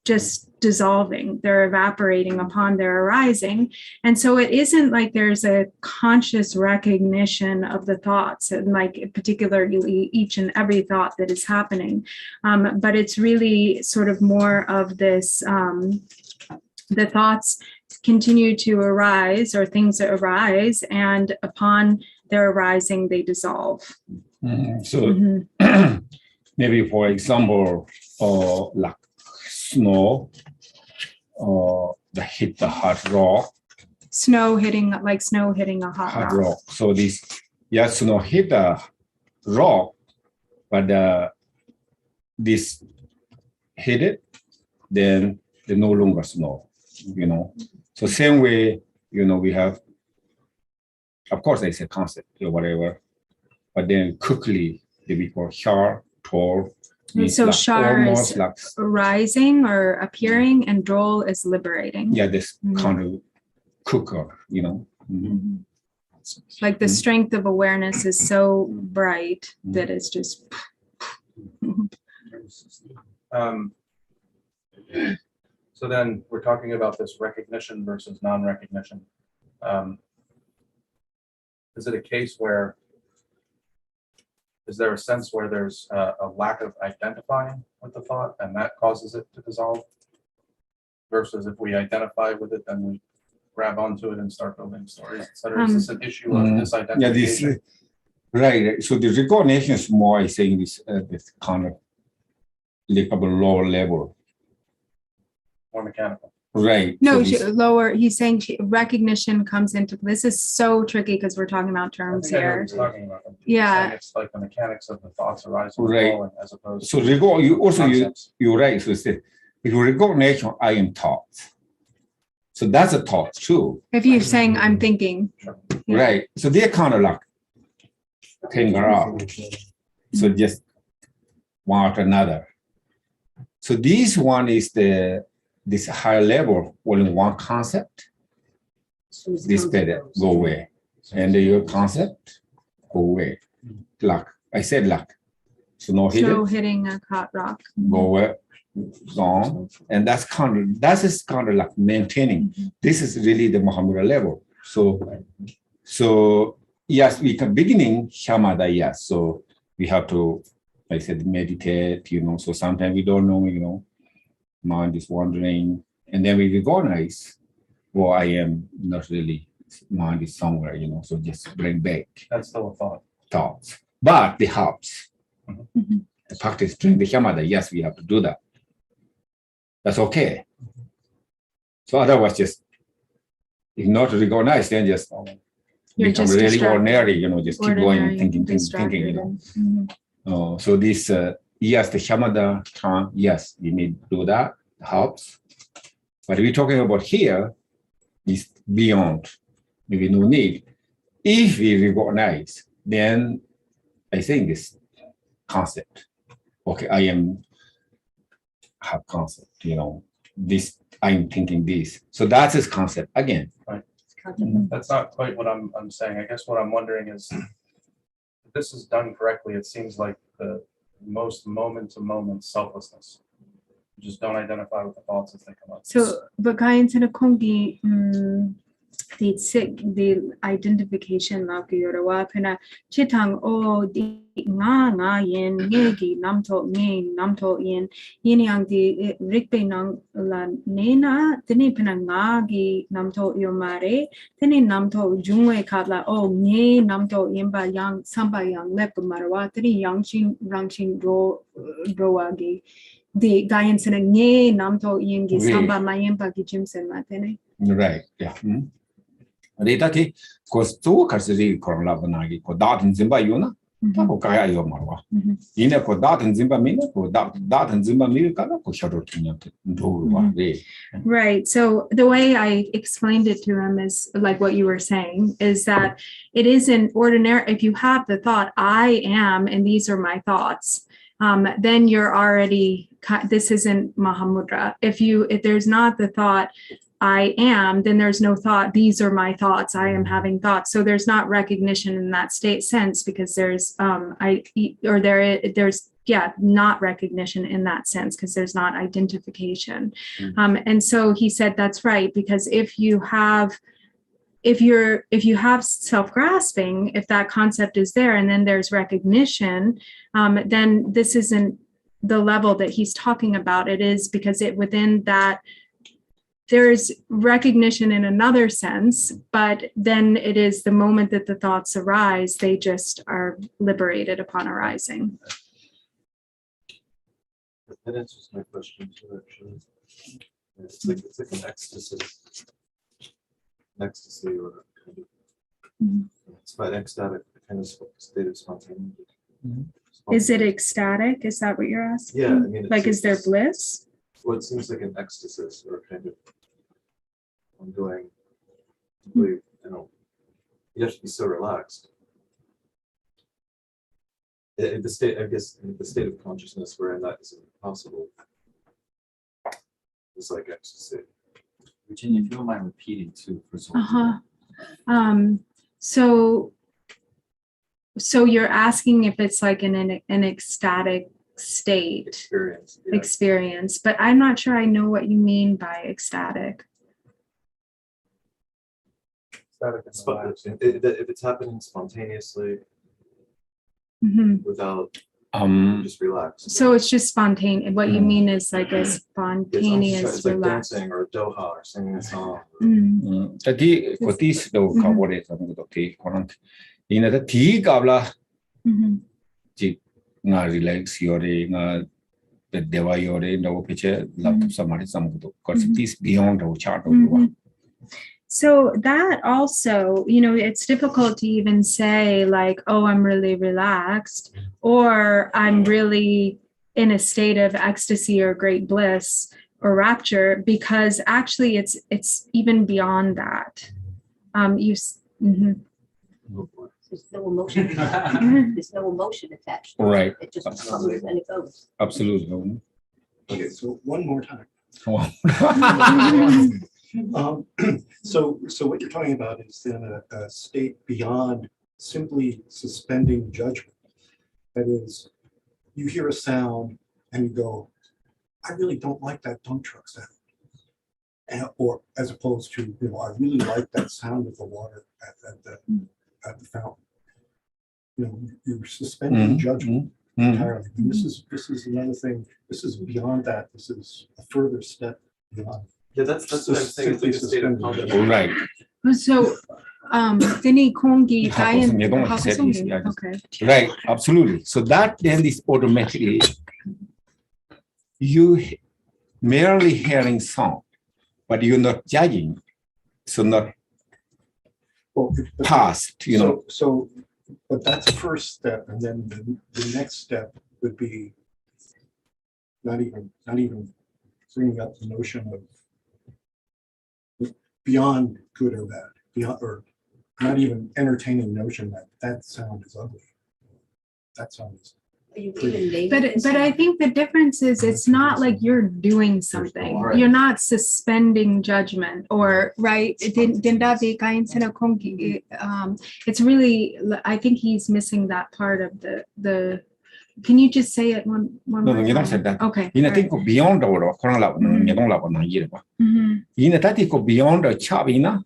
just dissolving, they're evaporating upon their arising. And so it isn't like there's a conscious recognition of the thoughts, and like particularly each and every thought that is happening. But it's really sort of more of this, the thoughts continue to arise, or things that arise, and upon their arising, they dissolve. So maybe for example, like snow, hit the hot rock. Snow hitting a hot rock. So this, snow hit the rock, but this hit it, then they no longer snow, So same way, we have, of course, it's a concept or whatever, but then quickly they become sharp, tall. So like shar almost is like, rising or appearing, and drol is liberating. this kind of cooker, Like the strength of awareness is so bright that it's just. So then we're talking about this recognition versus non-recognition. Is it a case where, is there a sense where there's a lack of identifying with the thought and that causes it to dissolve? Versus if we identify with it, then we grab onto it and start building stories, etc. Is this an issue of disidentification? Right. So the recognition is more, I think, this kind of lower level. More mechanical. Right. No, So lower. He's saying recognition comes into. This is so tricky because we're talking about terms I know what here. he's talking about. Yeah. Saying it's like the mechanics of the thoughts arising Right. and falling, as opposed So to you're right. So if you recognition, I am thought. So that's a thought too. If you're saying I'm thinking. Yeah. Right. So they're kind of like hang around. So just one after another. So this one is this higher level, only one concept. This better go away. And your concept go away. Like I said, like snow hitting a hot rock. go away, gone. And that's kind of like maintaining. This is really the Mahamudra level. So yes, we can beginning shamatha, yes. So we have to, like I said, meditate, so sometimes we don't know, mind is wandering, and then we recognize, well, I am not really, mind is somewhere, so just bring back. that's still a thought. Thoughts. But it helps. The practice during the shamatha, yes, we have to do that. That's okay. So otherwise, just if not recognized, then just You're become just really distracted. ordinary, just keep going and thinking. Distracted. So this, yes, the shamatha time, yes, you need to do that, helps. But we're talking about here is beyond, maybe no need. If we recognize, then I think this concept, okay, I have concept, this, I'm thinking this. So that's his concept again. That's not quite what I'm saying. I guess what I'm wondering is, if this is done correctly, it seems like the most moment-to-moment selflessness. You just don't identify with the thoughts as they come up. So, but kaya sa kongi the identification na kuyora pena chitang o di nga yin ngegi namto yin yang di rikpe nang la nena tini pena nga gi namto yomare tini namto jungwe katla o nge namto yimba yang samba yang lep marwa tini yangshin rangshin roagi the gayan sana nge namto yingi samba mayempa gi jimsen matene. Right, yeah. Retati, because two Karsiri Koranlabanagi, Kodat and Zimba Yuna, ဒါကိုကာယရောမှာပါဒီနဲ့ကိုဒါတင်စင်ပါမင်းကိုဒါတင်စင်ပါမင်းကတော့ရှာတော့တင်တော့ပါလေ Right. So the way I explained it to him is like what you were saying is that it isn't ordinary. If you have the thought, I am, and these are my thoughts, then you're already, this isn't Mahamudra. If there's not the thought, I am, then there's no thought, these are my thoughts, I am having thoughts. So there's not recognition in that state sense because there's, there's not recognition in that sense because there's not identification. And so he said, that's right, because if you have self-grasping, if that concept is there and then there's recognition, then this isn't the level that he's talking about. It is because within that, there's recognition in another sense, but then it is the moment that the thoughts arise, they just are liberated upon arising. That answers my question too, actually. It's like an ecstasy. Ecstasy or kind of, it's by ecstatic kind of state of spontaneity. Is it ecstatic? Is that what you're asking? Yeah, I mean, like, is there bliss? Well, it seems like an ecstasy or kind of ongoing. You know, you have to be so relaxed. In the state, I guess, in the state of consciousness wherein that isn't possible, it's like ecstasy. Virginia, if you don't mind repeating too. For So you're asking if it's like an ecstatic state experience, but I'm not sure I know what you mean by ecstatic. If it's happening spontaneously, without just relax. So it's just spontaneous. What you mean is like a spontaneous it's like relax. dancing or a doha or singing a song. Tadi ko tis do kawore sa mga ti korang ina ta ti kabla ji nga relax yore nga dewa yore no piche laptop samari samgudo because it is beyond the chart of So that also, it's difficult to even say like, oh, I'm really relaxed, or I'm really in a state of ecstasy or great bliss or rapture, because actually it's even beyond that. There's no emotion. There's no emotion attached. Right. It just comes and it goes. Absolutely. Okay, so one more time. So what you're talking about is in a state beyond simply suspending judgment. That is, you hear a sound and you go, I really don't like that dump truck sound. Or as opposed to, I really like that sound of the water at the fountain. You're suspending judgment entirely. And this is another thing. This is beyond that. This is a further step beyond. Yeah, that's what I'm saying. It's like a state of consciousness. Right. So, Dini Kongi, okay. Right, absolutely. So that then is automatically you merely hearing sound, but you're not judging, so not past, So, but that's the first step, and then the next step would be not even bringing up the notion of beyond good or bad, or not even entertaining the notion that sound is ugly. That sound is. But I think the difference is it's not like you're doing something. You're not suspending judgment or right. It's really, I think he's missing that part of the. Can you just say it one No, more you don't time? say that. Okay. You think beyond the world, you don't love on year. You know that go beyond the chabina.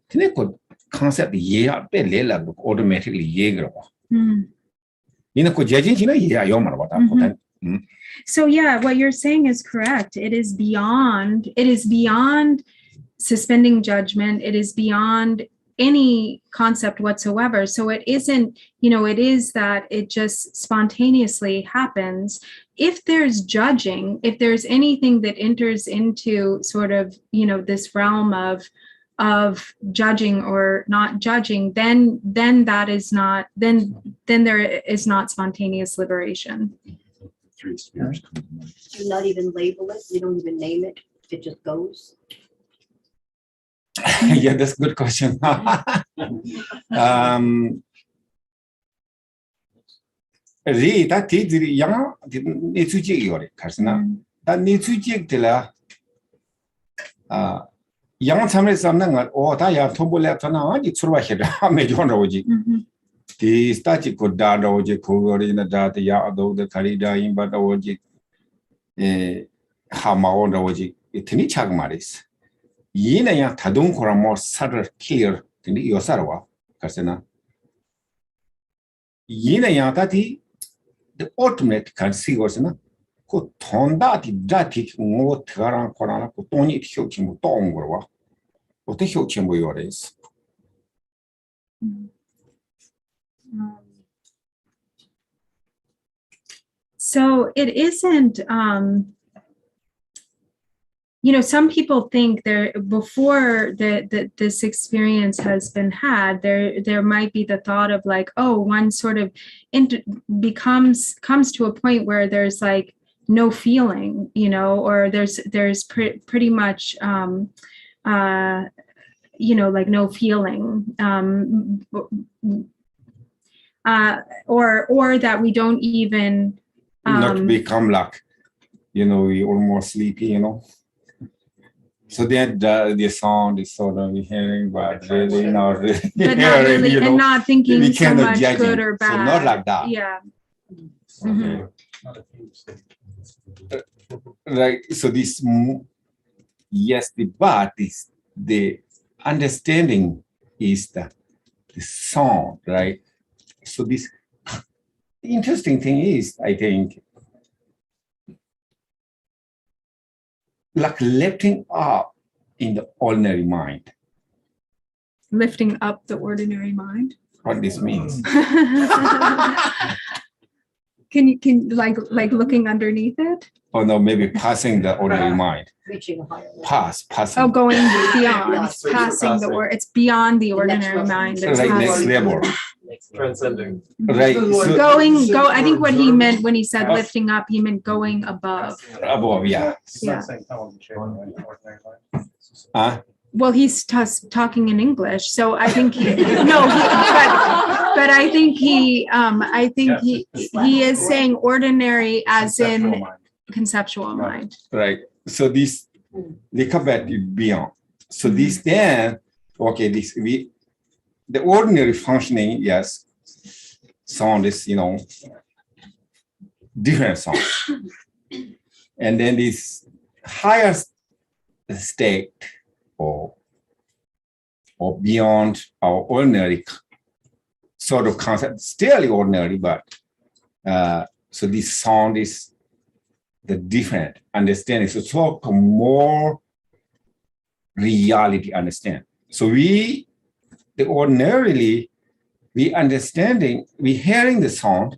Then could concept automatically year. You know, could judging So yeah, what you're saying is correct. It is beyond suspending judgment. It is beyond any concept whatsoever. So it isn't, it is that it just spontaneously happens. If there's judging, if there's anything that enters into sort of, this realm of judging or not judging, then that is not, then there is not spontaneous liberation. Three spheres come to mind. You not even label it, you don't even name it, it just goes. Yeah, that's a good question. Ri ta ti di yang ni chu ji yo le karsna. Ta ni chu ji de la yang chamre samna nga o ta ya thombo le tana ni churwa he da me jon ro ji. Di sta ji ko da ro ji ko go ri na da ya ado de khari da yin ba ro ji ha ma o ro ji itni chag maris. Yina ya tadung kora more subtle clear tindi yosarwa karsena. Yina ya tati the ultimate can see was na ko tonda ti dati ngo tgaran korana ko toni hyo chimu tong gorwa. O te hyo chimu yores. So it isn't, some people think there before this experience has been had, there might be the thought of like, oh, one sort of comes to a point where there's like no feeling, or there's pretty much like no feeling, or that we don't even not become like, we almost sleepy, So then the sound is sort of hearing, but really not really but hearing, not really, and not thinking we so cannot much judge good it. or bad. So not like that. Yeah. Okay. Right. So this, yes, the understanding is the sound, right? So this, the interesting thing is, I think, like lifting up in the ordinary mind. Lifting up the ordinary mind. What this means? Can like looking underneath it? Or no, maybe passing the ordinary mind. Reaching a higher level. Passing. Oh, going beyond, Yes. passing the word. It's beyond the ordinary mind. It's Right, next passing. level. Transcending. Right. So I think what he meant when he said lifting up, he meant going above. above, yeah. Yeah. Huh? Well, he's talking in English, so I think but I think he is saying ordinary as in conceptual mind. Right. So this they come back beyond. So this then, okay, the ordinary functioning, yes, sound is, different sound. And then this higher state or beyond our ordinary sort of concept, still ordinary, but so this sound is the different understanding. So talk more reality understand. So ordinarily, we understanding, we hearing the sound,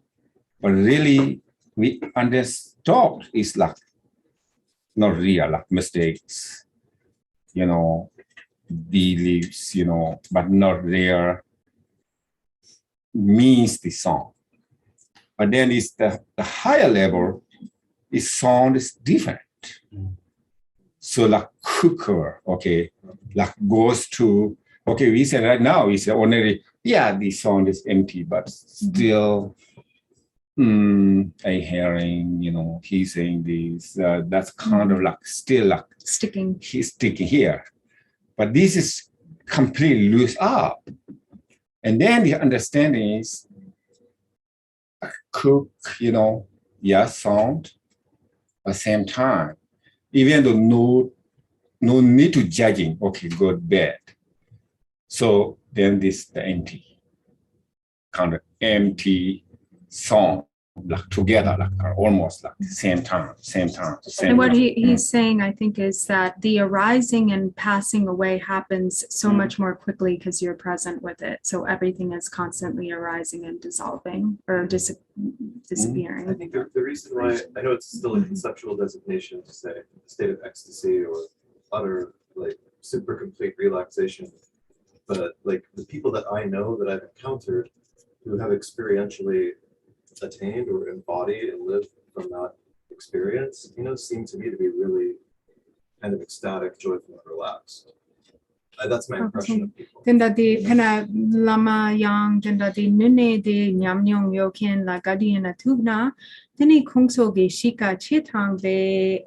but really we understood is like not real, like mistakes, beliefs, but not there means the sound. But then it's the higher level, the sound is different. So like cooker, okay, like goes to, okay, we say right now, we say ordinary, yeah, the sound is empty, but still I hearing, he's saying this, that's kind of like still like Sticking. he's sticking here. But this is completely loose up. And then the understanding is cook, sound at the same time. Even though no need to judging, okay, good, bad. So then this the empty, kind of empty sound, like together, like almost like same time. And what he's saying, I think, is that the arising and passing away happens so much more quickly because you're present with it. So everything is constantly arising and dissolving or disappearing. I think the reason why, I know it's still a conceptual designation to say state of ecstasy or utter like super complete relaxation. But like the people that I know that I've encountered who have experientially attained or embody and live from that experience, seem to me to be really kind of ecstatic, joyful, and relaxed. That's my impression of people. Tenda di pena lama yang tenda di nune di nyamnyong yokin la gadiana tubna. Teni kungso gi shika chitang be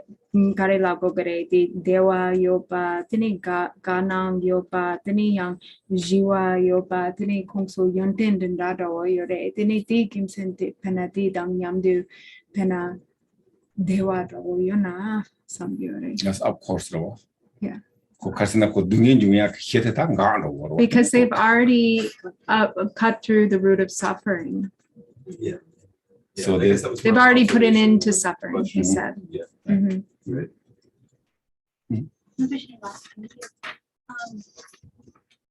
gare la bogare di dewa yoba. Teni ganang yoba. Teni yang jiwa yoba. Teni kungso yonten dendada o yore. Teni di kimsen di pena di dang nyamdu pena dewa do yona sam yore. Yes, of course, Yeah. Because they've already cut through the root of suffering. Yeah. So they've already put an end to suffering, he said. Yeah. Mhm. Right.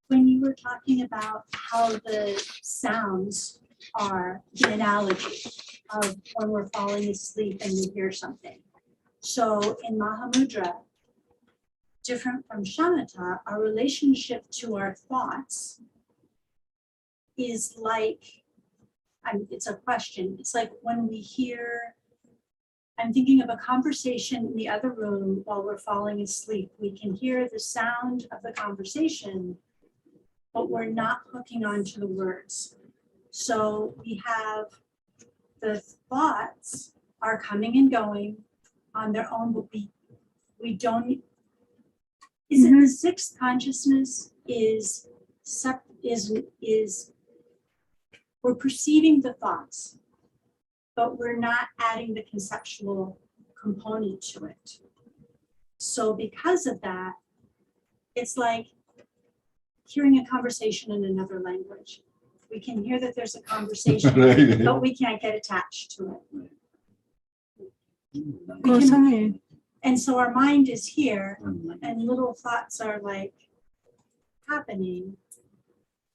When you were talking about how the sounds are the analogy of when we're falling asleep and we hear something. So in Mahamudra, different from shamatha, our relationship to our thoughts is like, it's a question. It's like when we hear, I'm thinking of a conversation in the other room while we're falling asleep. We can hear the sound of the conversation, but we're not hooking onto the words. So we have the thoughts are coming and going on their own, but we don't. Is it the sixth consciousness is we're perceiving the thoughts, but we're not adding the conceptual component to it. So because of that, it's like hearing a conversation in another language. We can hear that there's a conversation, but we can't get attached to it. And so our mind is here and little thoughts are like happening,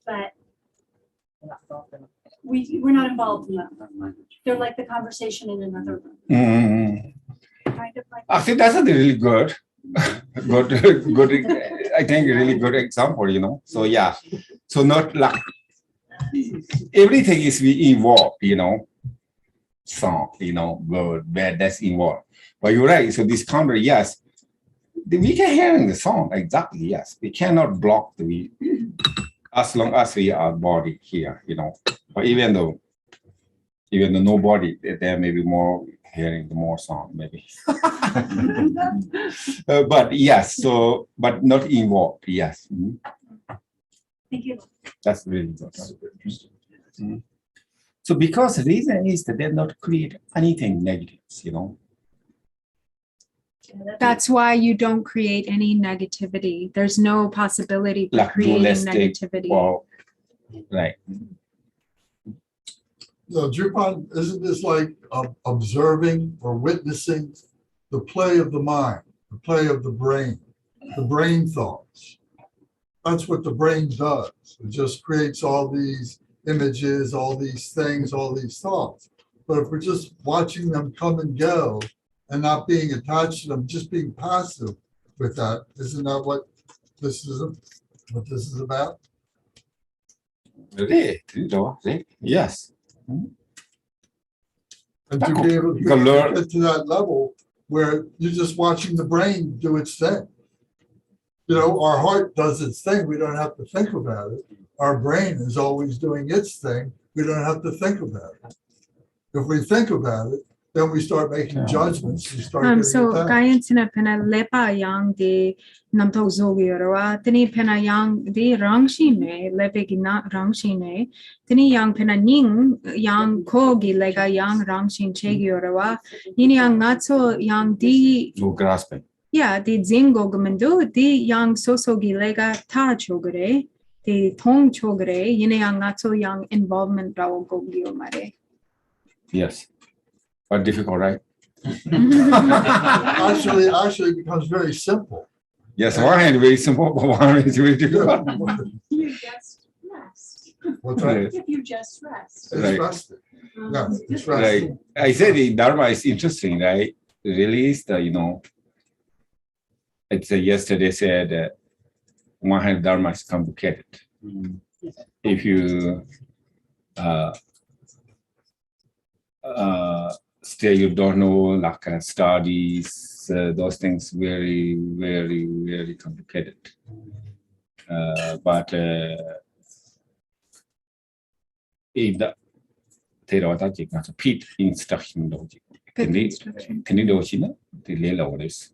but we're not involved in them. They're like the conversation in another room. Kind of like I think that's a really good, I think a really good example, So yeah, so not like everything is involved, song, good, bad, that's involved. But you're right. So this counter, yes, we can hear the song exactly. Yes, we cannot block as long as we are body here, But even though no body, there may be more hearing the more sound, maybe. But yes, but not involved. Yes. Thank you. That's really good. Super interesting. So because the reason is that they not create anything negative, That's why you don't create any negativity. There's no possibility for like creating dualistic, negativity. Well, right. No, Drupan, isn't this like observing or witnessing the play of the mind, the play of the brain thoughts? That's what the brain does. It just creates all these images, all these things, all these thoughts. But if we're just watching them come and go and not being attached to them, just being passive with that, isn't that what this is about? Yes. And to be able to get to that level where you're just watching the brain do its thing. Our heart does its thing. We don't have to think about it. Our brain is always doing its thing. We don't have to think about it. If we think about it, then we start making judgments. We start getting So attached. kayan sina pena lepa yang di namtog zogiyorwa, tini pena yang di rangshine, lepe gina rangshine, tini yang pena ning yang kogi lega yang rangshin chegiyorwa, yini yang natso yang di No grasping. Yeah, di zingo gumendo, di yang sosogi lega ta chogre, di tong chogre, yini yang natso yang involvement rawo gogyo mare. Yes. But difficult, right? Actually, it becomes very simple. Yes, one hand very simple, but one hand is very difficult. You just rest. What's that? If you just rest. It's Right. rested. Yeah, it's Right. rested. I said the Dharma is interesting, right? Release the, it's yesterday said one hand Dharma is complicated. If you still you don't know like studies, those things very, very, very complicated. But if the Theravada got a pit instruction logic. Can you do it?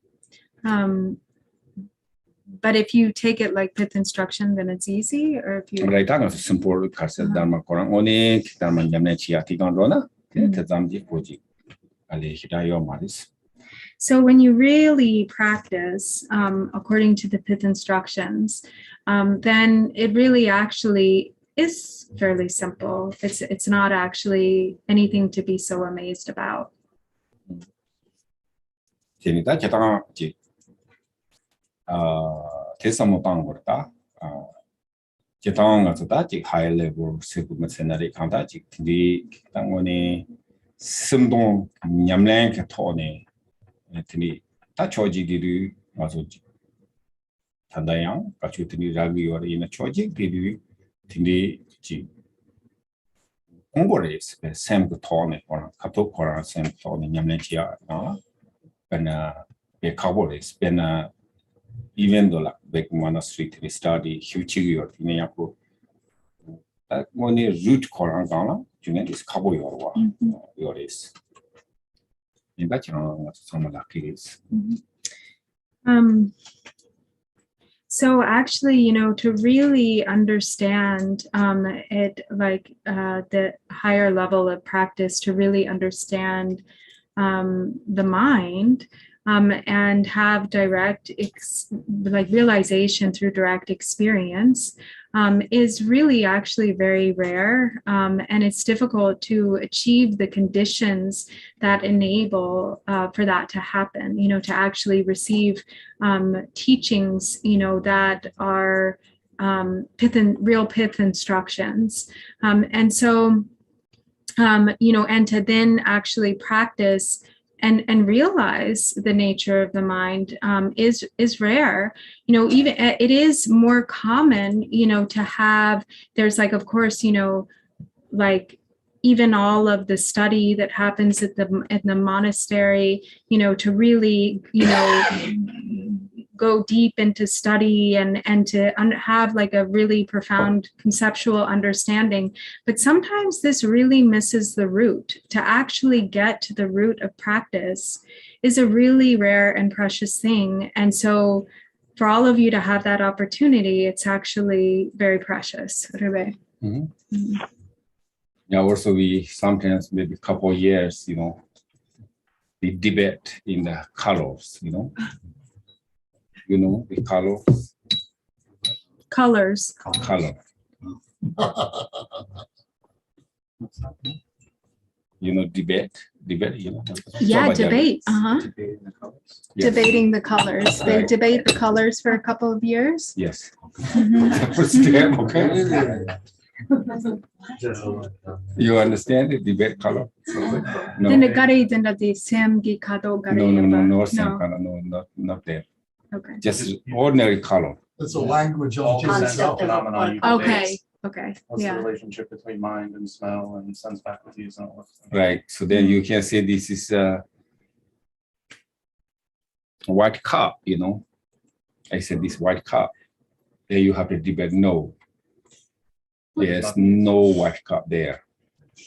But if you take it like pith instruction, then it's easy, or if you right now simple because Dharma Koran only Dharma Yamnechi Atigan So when you really practice according to the pith instructions, then it really actually is fairly simple. It's not actually anything to be so amazed about. High level mercenary contact the Simdong Yamlank Tony Anthony Tachoji Didu Mazoji Tandayang, Kachutini Ragi or in a choji Didu Tindi Ungores, Sam Tony or Katokora, Sam Tony Yamlanchia, and a cowboys, Ben even though like Beckmana Street, we study Huchi or Tinayaku. That one is root Koran Gala, you know, is cowboy or your is. In that, you know, some lucky is. So actually, you know, to really understand it, like the higher level of practice, to really understand the mind, and have direct realization through direct experience is really actually very rare, and it's difficult to achieve the conditions that enable for that to happen, you know, to actually receive teachings, you know, that are real pith instructions. And so, you know, and to then actually practice and realize the nature of the mind is rare. You know, even it is more common, you know, to have, there's like, of course, you know, like even all of the study that happens in the monastery, you know, to really, you know, go deep into study and to have like a really profound conceptual understanding. But sometimes this really misses the root. To actually get to the root of practice is a really rare and precious thing. And so for all of you to have that opportunity, it's actually very precious. Yeah, also we sometimes maybe a couple of years, you know, we debate in the colors, you know. You know, the colors. Colors. Color. You know, debate, you know. Yeah, debate. Yes. Debating the colors. They Right. debate the colors for a couple of years. Yes. Mhm. Okay. You understand the debate color? No. Then the gare then the same gi kado gare. No, same color, no, not there. Okay. Just ordinary color. It's a language All unto the sense itself. phenomena you Okay. What's the Yeah. relationship between mind and smell and sense faculties and all that? Right. So then you can say this is a white cup, you know. I said this white cup. Then you have to debate no. There's no white cup there.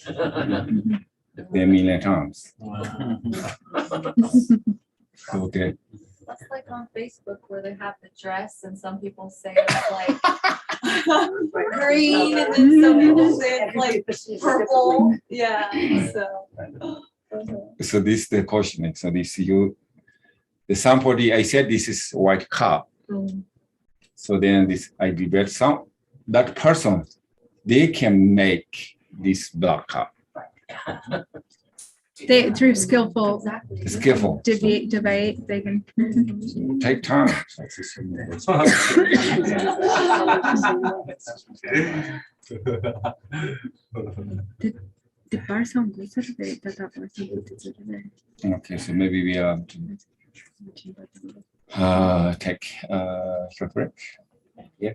There are million times. Okay. That's like on Facebook where they have the dress and some people say it's like green and then some people say it's like purple. Yeah, so. So this is the question. So this somebody, I said this is white cup. So then this I debate that person, they can make this black cup. They through skillful debate they can Take time. Okay, so maybe we are take short break. Yeah.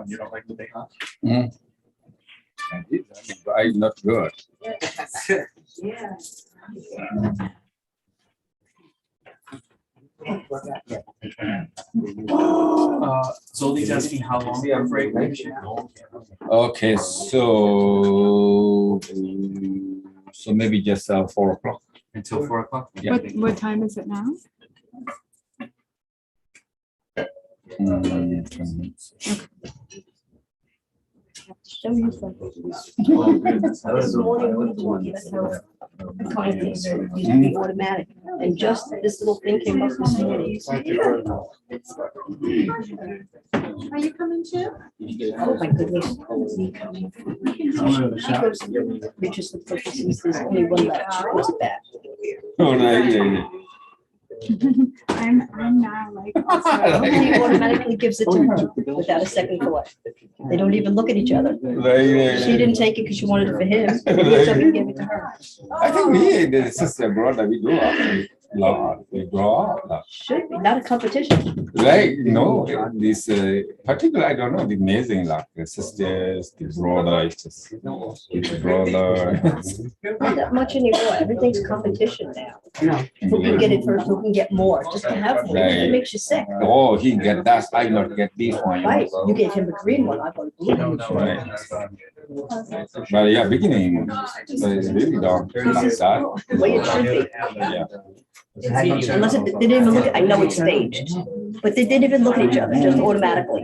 You don't like the debate? I'm not good. Yeah. Zoldy's asking how long our break will be. Okay, so maybe just 4 o'clock. Until 4 o'clock. Yeah. What time is it now? 20 minutes. So useful. This morning we talked about how the context used to be automatic, and just this little thing came up this morning. Are you coming too? Oh, my goodness. Richest of purposes, there's only one left. What's bad? Oh, no, yeah. I'm now like He automatically gives it to her without a second thought. They don't even look at each other. She didn't take it because she wanted it for him. He took it and gave it to her. I think we, the sister brother, we grow up a lot. We grow up. Should be, not a competition. Right? No, this particular, I don't know, the amazing like the sisters, the brother, it's just the brother. Not that much anymore. Everything's competition now. Who can get it first, who can get more, just to have more. It makes you sick. Oh, he get that, I not get this one. Right, you gave him a green one, I got a blue one. Right. But yeah, beginning, really don't like that. The way it should be. Yeah. Unless they didn't even look at, I know it's staged, but they didn't even look at each other, just automatically.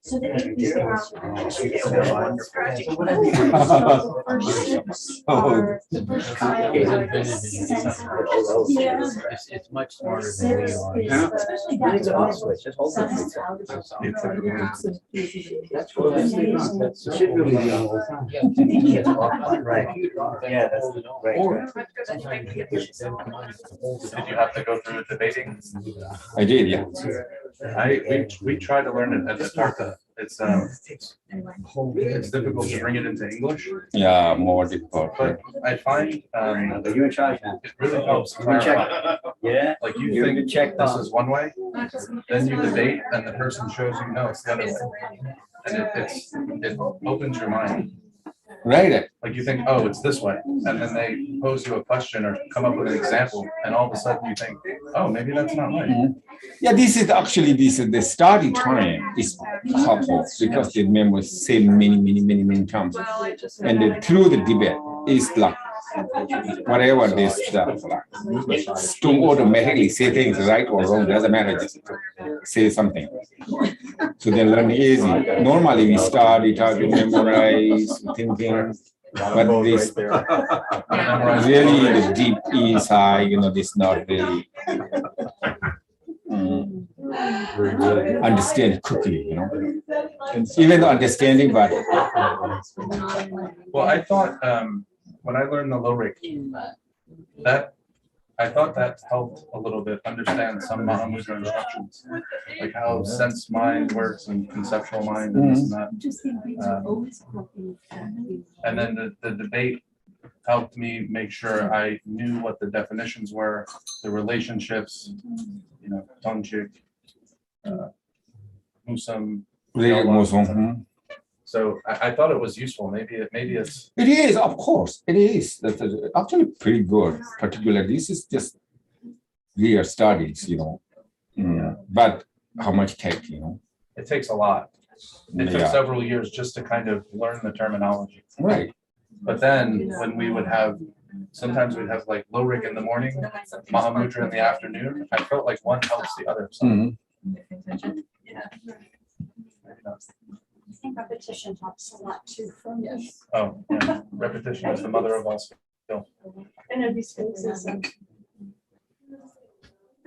So the It's much smarter than we are. It's off switch, just hold it. That's what it should really be all the time. Right. Yeah, that's right. Did you have to go through debating? I did, yeah. We try to learn it at the start. It's difficult to bring it into English, Yeah, more difficult. but I find You in charge now. it really helps You can check. clarify. Yeah. Like you You're think gonna check this the- is one way, then you debate, and the person shows you no, it's the other way, and it opens your mind. Right. Like you think, oh, it's this way, and then they pose you a question or come up with an example, and all of a sudden you think, oh, maybe that's not right. Yeah, this is actually the study time is helpful because the members say many times. And through the debate is like whatever this don't automatically say things right or wrong, doesn't matter, just say something. So they learn easy. Normally we study, try to memorize, thinking, but this really the deep inside, this not really understand quickly, even though understanding, but Well, I thought when I learned the lyric, I thought that helped a little bit understand some Mahamudra instructions, like how sense mind works and conceptual mind and this and that. And then the debate helped me make sure I knew what the definitions were, the relationships, Tongchik, Musam. So I thought it was useful. Maybe it's. it is, of course, it is. That's actually pretty good. Particularly, this is just real studies, But how much take, It takes a lot. It took Yeah. several years just to kind of learn the terminology. Right. But then when we would have, sometimes we'd have like Lorik in the morning, Mahamudra in the afternoon. I felt like one helps the other. So, Mhm. I think repetition helps a lot too for me. Oh, yeah. Repetition is the mother of all skill. And of these spaces.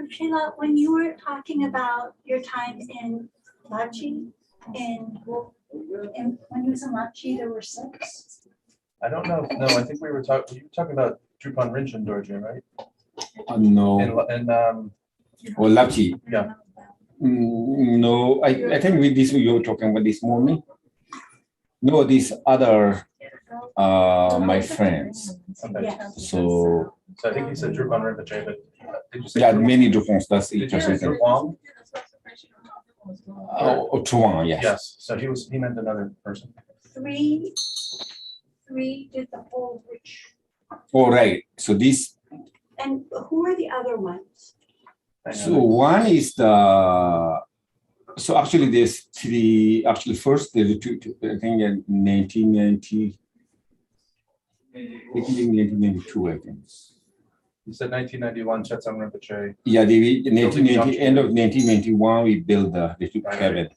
Sheila, when you were talking about your time in Lachi, and when you was in Lachi, there were 6. I don't know. No, I think we were talking about Drupan Rinchen Dorje, right? No. And Or Lapchi. yeah. No, I think with this you were talking about this morning. No, these other my friends. Okay. Yeah. So So I think you said Drupal Rinpoche, but did you say? yeah, Drupal? many Drupals. That's Did you say interesting. Drupal? Oh, Chuang, yes. Yes, so he meant another person. Three did the whole rich. All right. So this. And who are the other ones? So one is the. So actually, there's three. Actually, first the retreat. I think in 1990. 1992, I think. You said 1991, Chetsam Rinpoche. Yeah, the 1990 end of 1991 we built the retreat cabin.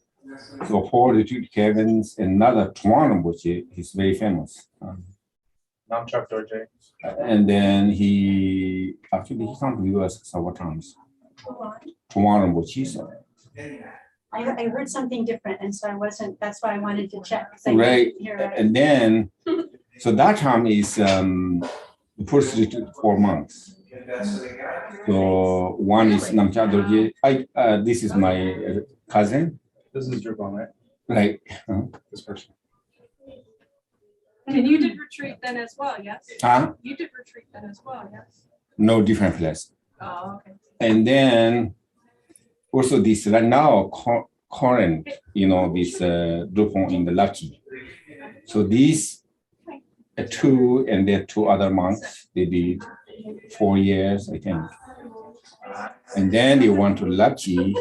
So 4 retreat cabins, another Tuan, which is very famous. Namchak Dorje. And then he actually he come to US several times. Tuan, which is I heard something different, and so I wasn't, that's why I wanted to check. 'cause I right. didn't hear it. And then so that time is the first retreat 4 months. So one is Namcha Dorje. This is my cousin. This is Drupal, right? Right. This person. And you did retreat then as well, yes? Huh? You did retreat then as well, yes? No different place. Oh, okay. And then also this right now current, this Drupal in the Lucky. So these 2 and then 2 other monks, they did 4 years, I think. And then they went to Lucky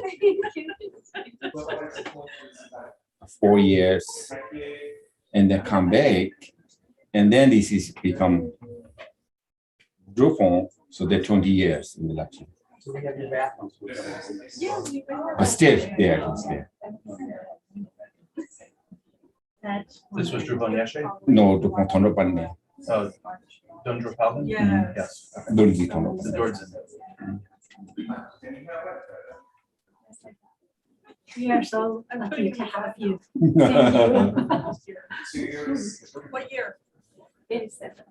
4 years and then come back. And then this is become Drupal, so they're 20 years in the Lucky. But still there, it's there. This was Drupal Yeshe? No, Drupal Tonopane. Oh, Don Drupal? Yeah. Yes. Okay. Dorji Tonop. The Dorji. We are so lucky to have you. What year? 87.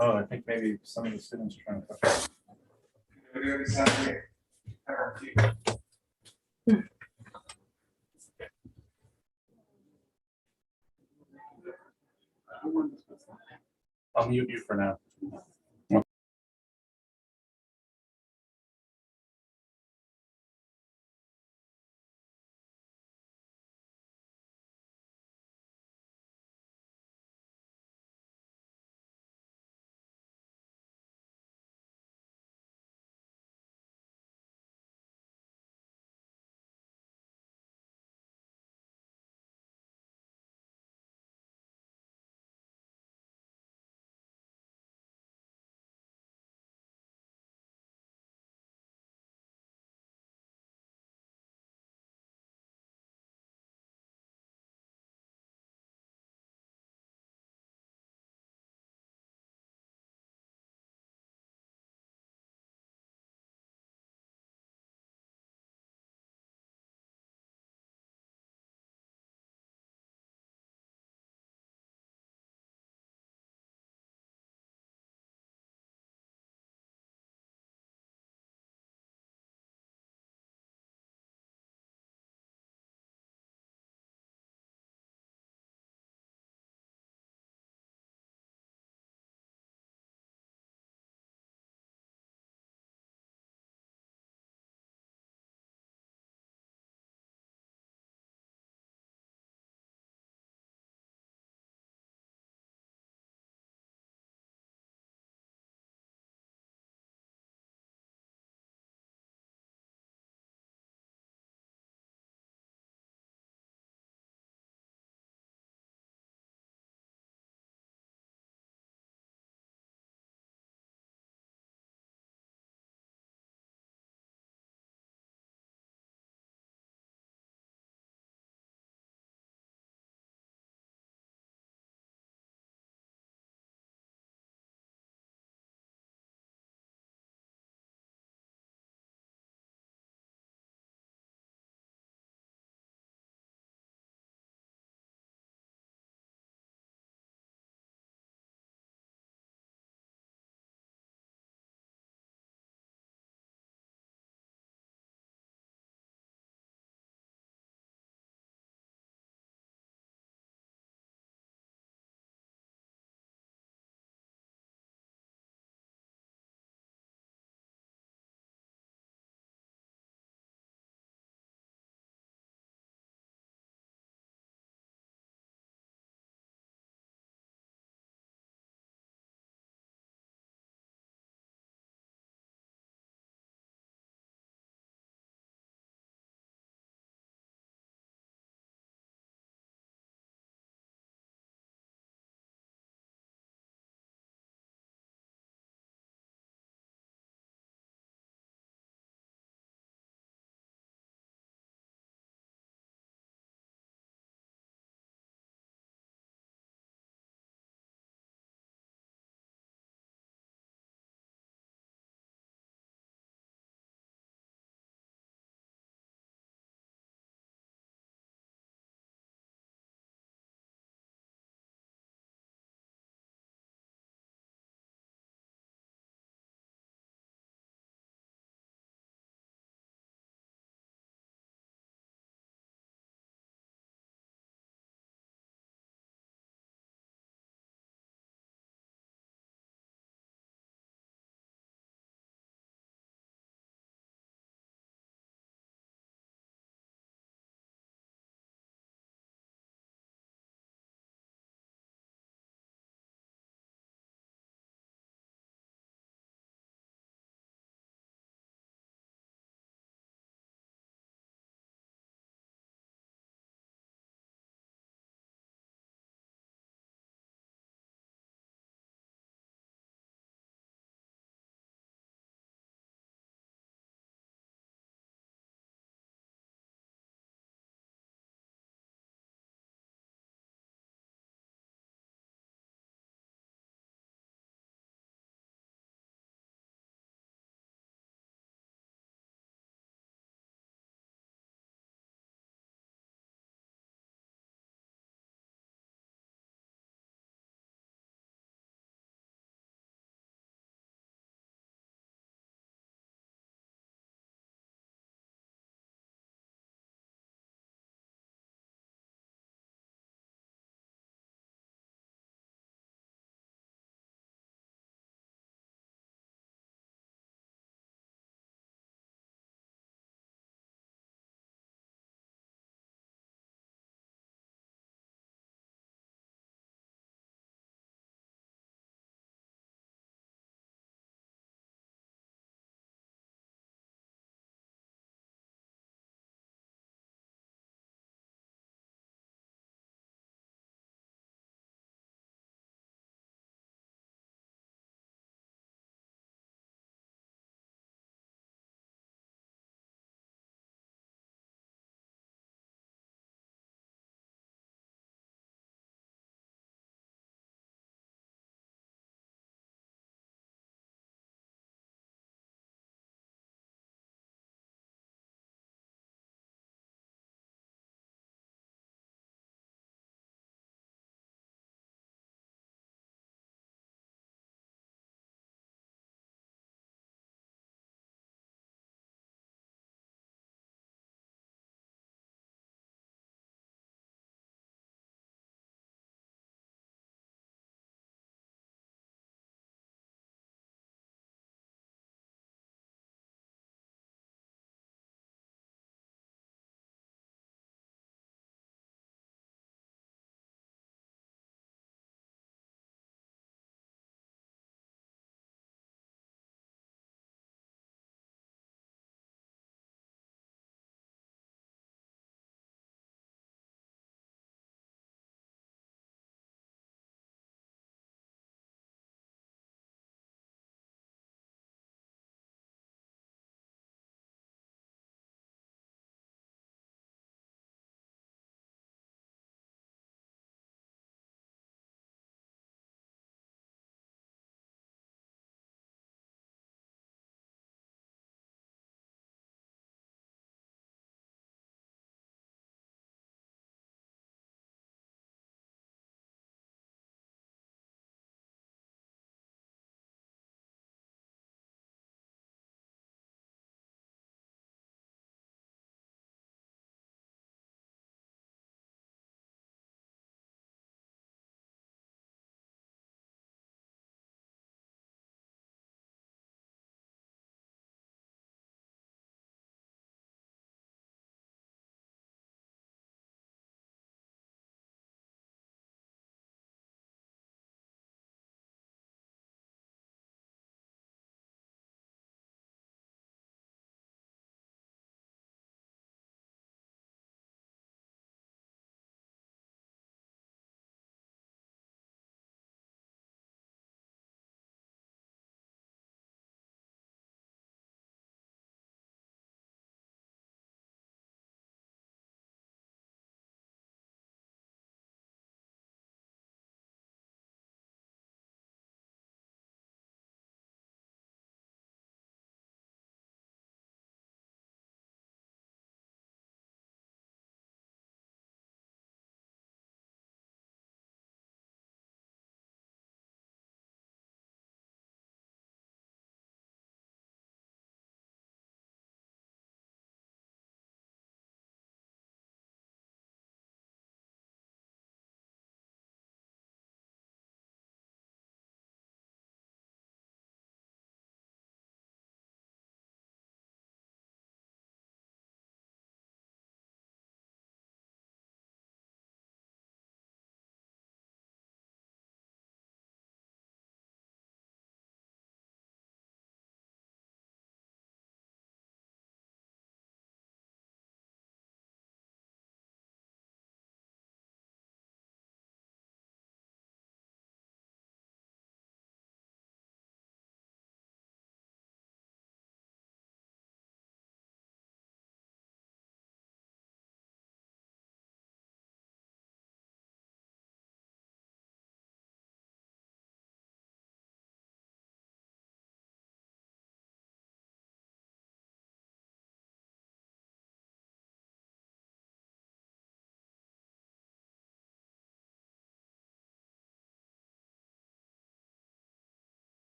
Oh, I think maybe some of the students are trying to. I'll mute you for now.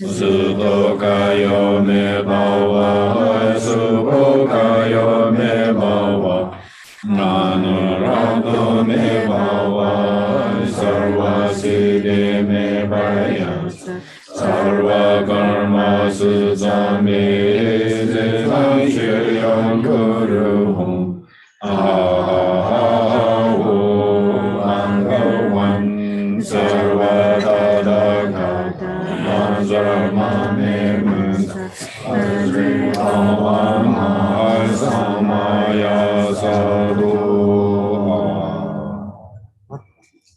Subokayo me bawa, subokayo me bawa, nanurado me bawa, sarva siddhi me baya, sarva karma suzame, zidam shiryam guru hum, ahaho, angavan, sarva tadagata, Manjara me manta, Adrivama samaya sadhu.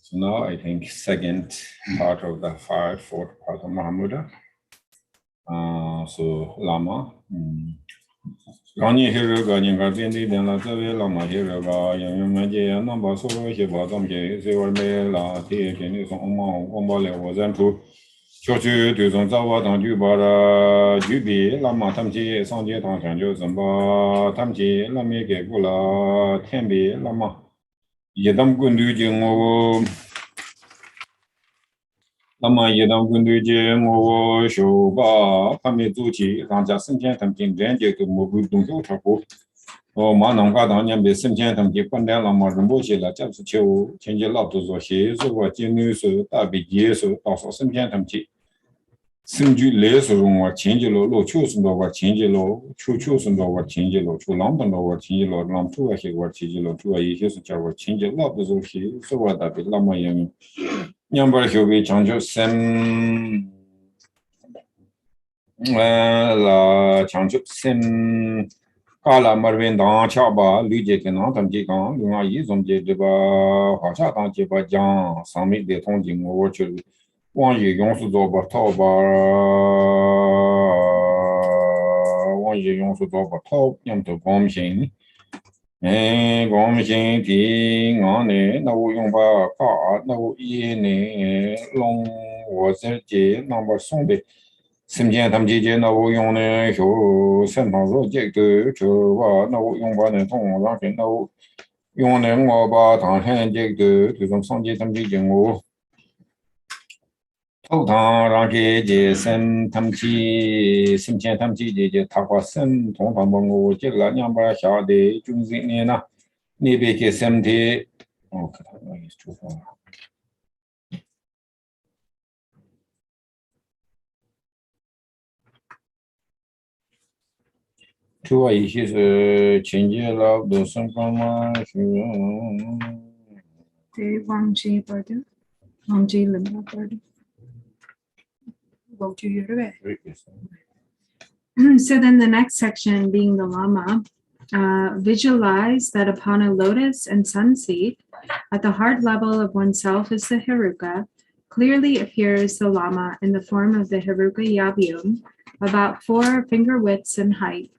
So now I think second part of the fourth part of Mahamudra. So Lama. Gani hero gani gardindi dena tawe lama hero ga yang maje namba so he ba dam je se war me la ti ke ni so ma le wo zan tu cho chu tu zong za wa dang ju ba ra ju bi lama tam ji sang je tang chang jo zhen ba tam ji la me ge gu la tian bi lama ye dam gun du ji ngo Lama yedam gundu je mo shu ba pame zu chi rang jia sen jian tam jin ren je ge mo gu dong xiu cha gu o ma nang ga dang nian bei sen jian tam ji ban lian lama ren bo xie la jia zi qiu qian jie lao du zuo xie zu wa jin nu su da bi jie su dao shuo sen jian tam ji sen ju le su rong wa qian jie lo lo qiu sun dao wa qian jie lo qiu sun dao wa qian jie lo qiu lang dang dao wa qian jie lo lang tu wa xie wa qian jie lo tu wa yi xie su jia wa qian jie lao du zuo xie su wa da bi lama yang Nyambar Hyobi Changchuk Sem La Changchuk Sem Kala Marvin Dang Chaba Lu Je Tenang Tam Ji Gang Lu Nga Yi Zom Je Deba Hua Cha Dang Je Ba Jiang Sang Mi De Tong Ji Ngo Wo Chul Wang Yi Yong Su Zo Ba Tao Ba Wang Yi Yong Su Zo Ba Tao Nyam Tu Gom Xin Gom Xin Ti Nga Ne Na Wu Yong Ba Ka Na Wu Yi Ne Long Wo Zi Je Nang Ba Song Be Sim Jian Tam Ji Je Na Wu Yong Ne Xiu Sen Tang Ro Je De Chu Ba Na Wu Yong Ba Ne Tong Lang Xin Na Wu Yong Ne Ngo Ba Tang Hen Je De Tu Zong Sang Je Tam Ji Je Ngo Tao Tang Rang Ke Je Sen Tam Chi Sim Jian Tam Ji Je Je Ta Hua Sen Tong Tang Ba Ngo Je La Nyang Ba Xia De Zhong Zi Ne Na Ni Bei Ke Sem Te Oh, it's too far. Two issues change love the some Wang Ji Padu. Wang Ji Limba Padu. So then the next section being the Lama, visualize that upon a lotus and sun seat, at the heart level of oneself is the Heruka, clearly appears the Lama in the form of the Heruka Yabyum, about 4 finger widths in height.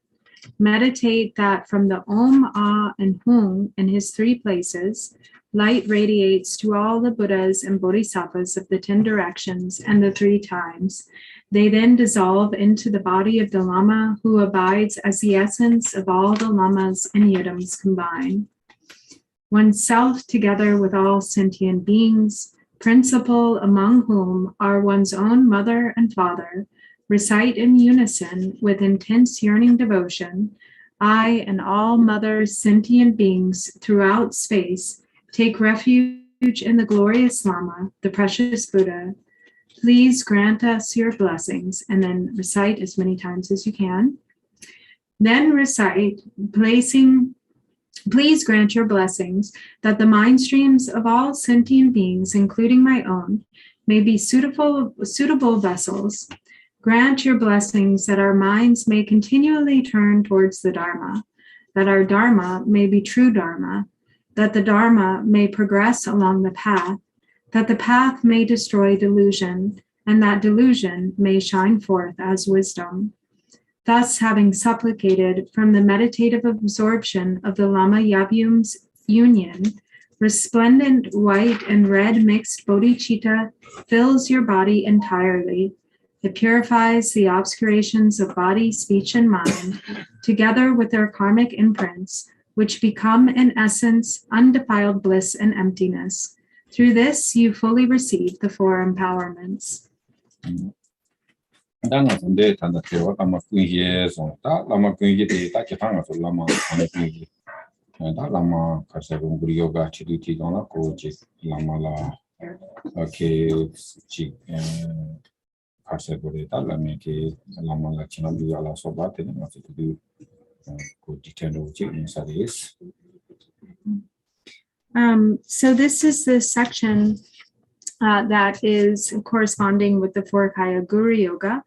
Meditate that from the Om, Ah, and Hung in his 3 places, light radiates to all the Buddhas and Bodhisattvas of the 10 directions and the 3 times. They then dissolve into the body of the Lama, who abides as the essence of all the Lamas and Yidams combined. Oneself together with all sentient beings, principal among whom are one's own mother and father, recite in unison with intense yearning devotion, I and all mother sentient beings throughout space take refuge in the glorious Lama, the precious Buddha. Please grant us your blessings, and then recite as many times as you can. Then recite, please grant your blessings that the mind streams of all sentient beings, including my own, may be suitable vessels. Grant your blessings that our minds may continually turn towards the Dharma, that our Dharma may be true Dharma, that the Dharma may progress along the path, that the path may destroy delusion, and that delusion may shine forth as wisdom. Thus, having supplicated from the meditative absorption of the Lama Yabyum's union, resplendent white and red mixed bodhicitta fills your body entirely. It purifies the obscurations of body, speech, and mind, together with their karmic imprints, which become in essence undefiled bliss and emptiness. Through this, you fully receive the 4 empowerments. So this is the section that is corresponding with the 4 Kaya Guru Yoga,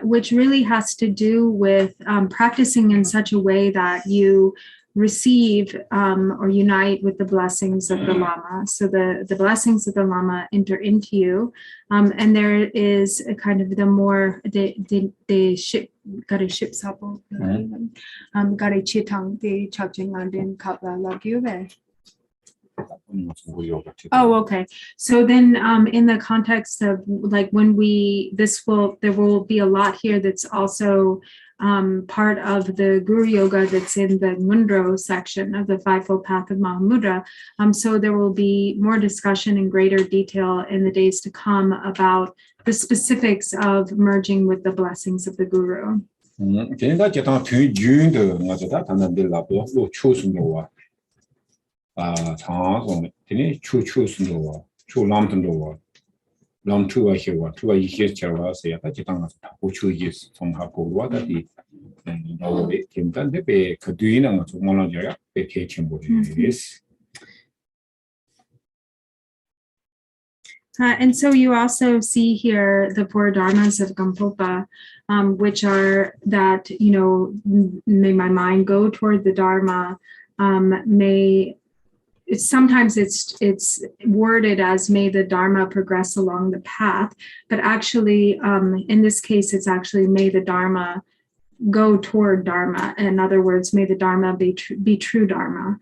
which really has to do with practicing in such a way that you receive or unite with the blessings of the Lama. So the blessings of the Lama enter into you, and there is a kind of the more the ship gare ship sapo gare chitang the chapting landin kapla lagyube. Oh, okay. So then in the context of like when there will be a lot here that's also part of the Guru Yoga that's in the Ngur section of the Fivefold Path of Mahamudra. So there will be more discussion in greater detail in the days to come about the specifics of merging with the blessings of the Guru. And so you also see here the 4 dharmas of Gampopa, which are that, may my mind go toward the dharma, sometimes it's worded as may the dharma progress along the path, but actually in this case it's actually may the dharma go toward dharma. In other words, may the dharma be true dharma.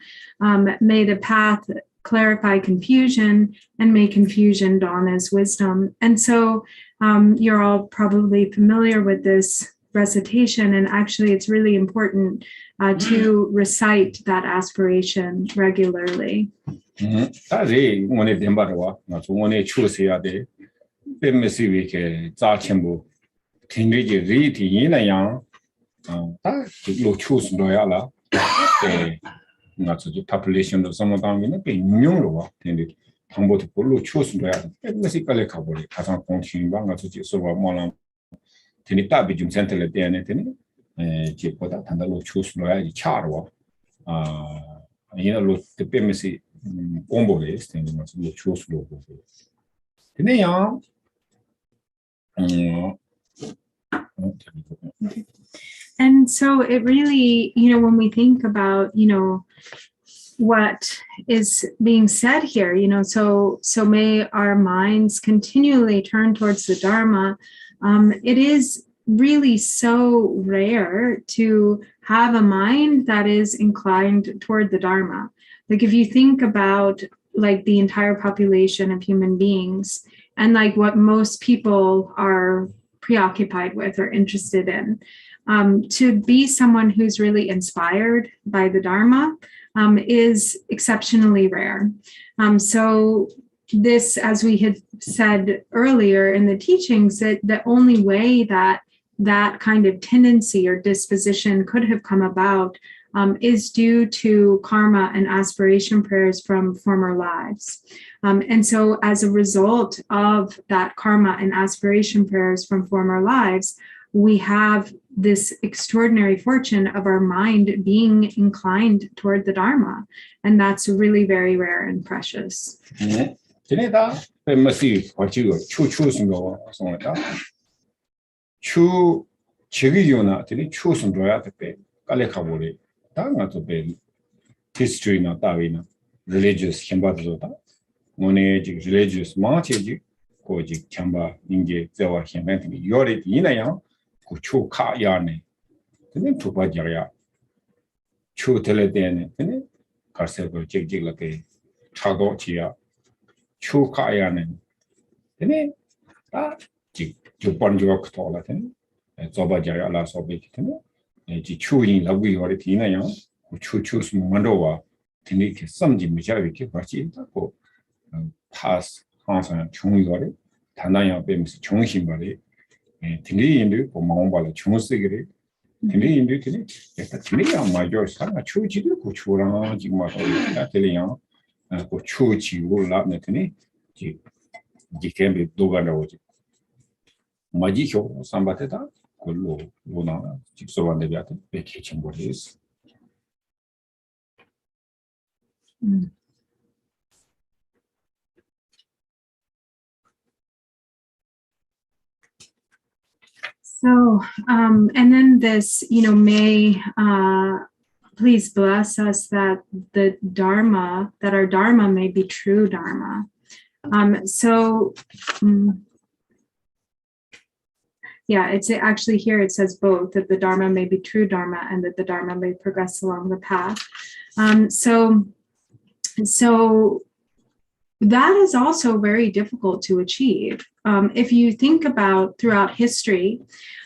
May the path clarify confusion, and may confusion dawn as wisdom. And so you're all probably familiar with this recitation, and actually it's really important to recite that aspiration regularly. population of some of them in a new Tambo to Pulu chosen basically cover it as a continue bang to so Molam Tinita Bijum Central at the end, Chipoda, and the low choose loyal charwa. Look the PMC combo list and you must choose logo. And so it really, when we think about, what is being said here, so may our minds continually turn towards the Dharma. It is really so rare to have a mind that is inclined toward the Dharma. Like if you think about like the entire population of human beings and like what most people are preoccupied with or interested in, to be someone who's really inspired by the Dharma is exceptionally rare. So this, as we had said earlier in the teachings, that the only way that that kind of tendency or disposition could have come about is due to karma and aspiration prayers from former lives. And so as a result of that karma and aspiration prayers from former lives, we have this extraordinary fortune of our mind being inclined toward the Dharma. And that's really very rare and precious. Religious religious Chu ka yarne, then to Bajaria. Chu teledene, then Carcel jig like a chago chia. Chu ka yarne, then you burn your toilet, and Zobajaria last of it, and chewing la we or it in a young, who choose Mandova, Tinik, some majority, but go pass Hanson Chung Yori, Tanaya Bems Chung Shimbari. Tindy for Mambala Chumusigri, Tindy in Duty, Tindy, my George, Chuchi, Kuchura, Jimma, Chuchi, will love Netini, Jikambi, Doganoji. Majicho, Sambateta, Luna, Jixo and the Gata, the kitchen bodies. So, and then this, may please bless us that the Dharma, that our Dharma may be true Dharma. Yeah, it's actually here, it says both, that the Dharma may be true Dharma and that the Dharma may progress along the path. So that is also very difficult to achieve. If you think about throughout history,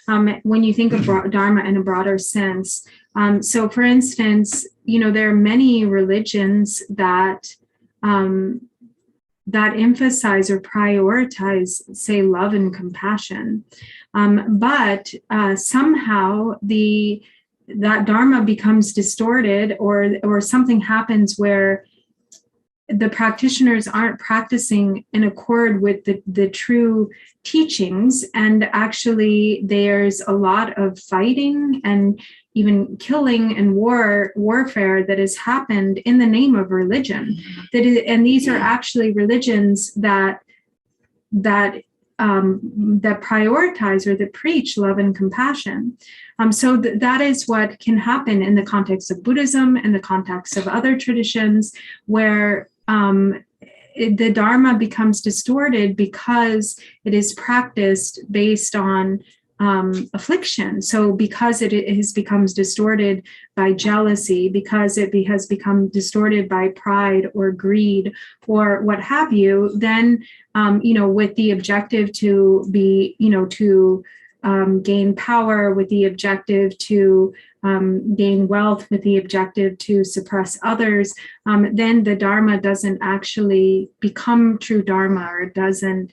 when you think of Dharma in a broader sense, so for instance, there are many religions that emphasize or prioritize, say, love and compassion, but somehow that Dharma becomes distorted, or something happens where the practitioners aren't practicing in accord with the true teachings, and actually there's a lot of fighting and even killing and warfare that has happened in the name of religion. And these are actually religions that prioritize or that preach love and compassion. So that is what can happen in the context of Buddhism and the context of other traditions, where the Dharma becomes distorted because it is practiced based on affliction. So because it becomes distorted by jealousy, because it has become distorted by pride or greed or what have you, then, with the objective to be, to gain power, with the objective to gain wealth, with the objective to suppress others, then the Dharma doesn't actually become true Dharma, or it doesn't,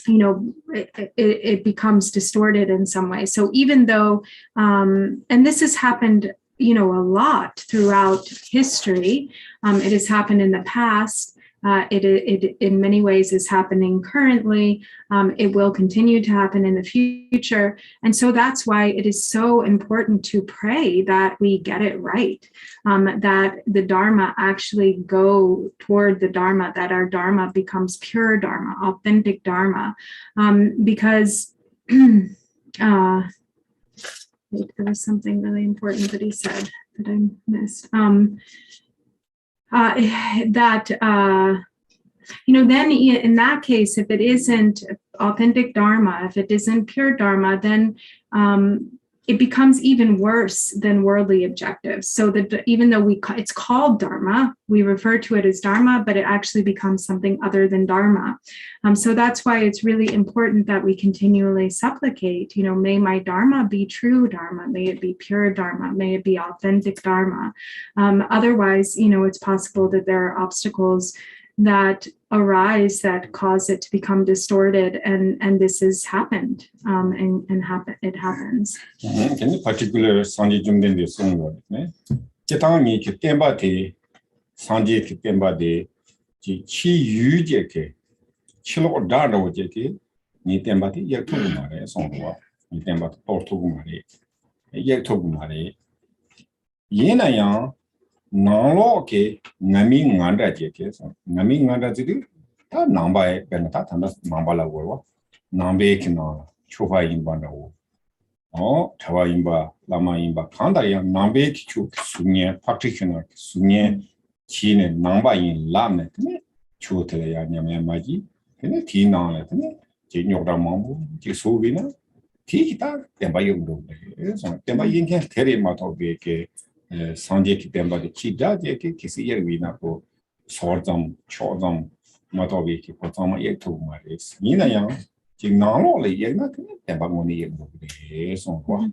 it becomes distorted in some way. So even though, and this has happened, a lot throughout history, it has happened in the past, It in many ways is happening currently. It will continue to happen in the future. And so that's why it is so important to pray that we get it right, that the Dharma actually go toward the Dharma, that our Dharma becomes pure Dharma, authentic Dharma, because there was something really important that he said that I missed. Then in that case, if it isn't authentic Dharma, if it isn't pure Dharma, then it becomes even worse than worldly objectives. So that even though it's called Dharma, we refer to it as Dharma, but it actually becomes something other than Dharma. So that's why it's really important that we continually supplicate, may my Dharma be true Dharma, may it be pure Dharma, may it be authentic Dharma. Otherwise, it's possible that there are obstacles that arise that cause it to become distorted, and this has happened, it happens. Can particular Sanji Jumden the song word, Jetang ki temba te Sanji ki temba de chi yu jeke chilo dano jeke ni temba te yak to mare song ni temba to mare yak to mare yena yang Nalo ke nami nganda jeke nami nganda jidi ta namba benata tanda namba la wo nambe kina chofa imba na wo tawa imba lama imba kanda ya nambe kichu sunye practitioner sunye chine namba in lamne tene chote ya nyame maji tene ti na le tene je nyokda mambu je sobina ti kita temba yumdo so temba yinke tere mato beke Sanjay ki temba de chida je ke kisi yer wina ko sorjam chodam matobi ki potama yek to mares nina yang jing nalo le yek na temba ngoni yek bo de son kwa.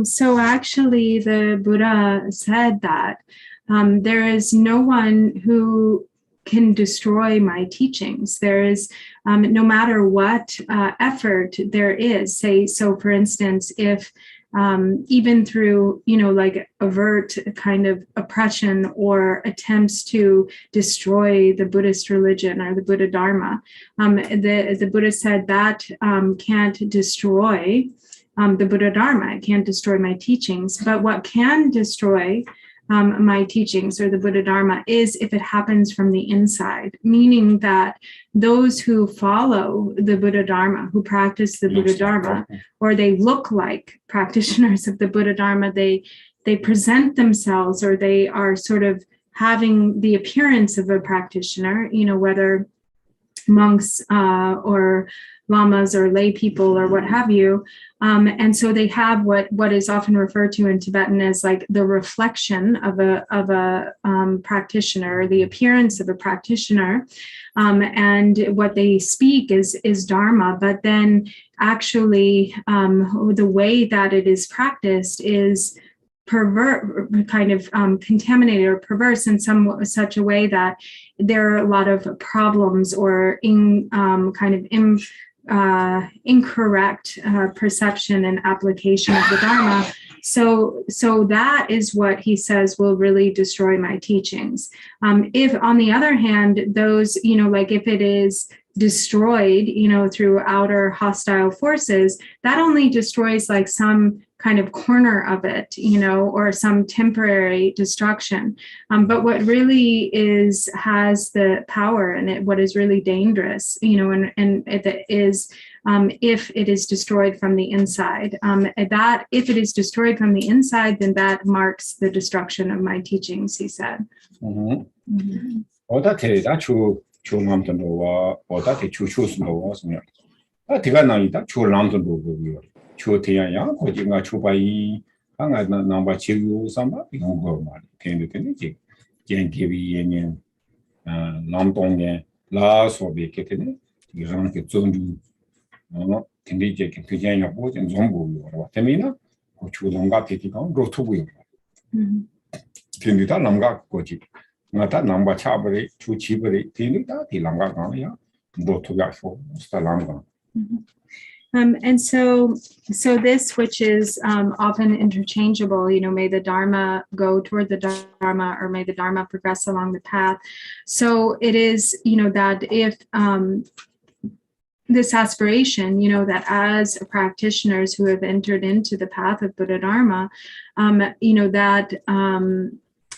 So actually the Buddha said that there is no one who can destroy my teachings. There is, no matter what effort there is, so for instance, if even through, like overt kind of oppression or attempts to destroy the Buddhist religion or the Buddha Dharma, the Buddha said that can't destroy the Buddha Dharma, it can't destroy my teachings, but what can destroy my teachings or the Buddha Dharma is if it happens from the inside, meaning that those who follow the Buddha Dharma, who practice the Buddha Dharma, or they look like practitioners of the Buddha Dharma, they present themselves, or they are sort of having the appearance of a practitioner, whether monks or lamas or lay people or what have you. And so they have what is often referred to in Tibetan as like the reflection of a practitioner, or the appearance of a practitioner. And what they speak is Dharma, but then actually the way that it is practiced is kind of contaminated or perverse in such a way that there are a lot of problems or incorrect perception and application of the Dharma. So that is what he says will really destroy my teachings. If on the other hand, those, like if it is destroyed, through outer hostile forces, that only destroys like some kind of corner of it, or some temporary destruction. But what really has the power, and what is really dangerous, and it is if it is destroyed from the inside. That if it is destroyed from the inside, then that marks the destruction of my teachings, he said. Chotia ya ko jinga chupai anga namba chiu samba ngo ma tende tende ji jen gibi yen nam tong ne la so be ke tene ran ke zondu no tende je ke tujen ya bo jen zombu yo wa temina ko chu longa pe ki kan ro tu bu yo tende ta namga ko ji ngata namba chabare chu chibare tende ta ti lamga kan ya ro tu ya fo sta lamga. And so this, which is often interchangeable, may the Dharma go toward the Dharma, or may the Dharma progress along the path. So it is, that if this aspiration, that as practitioners who have entered into the path of Buddha Dharma, that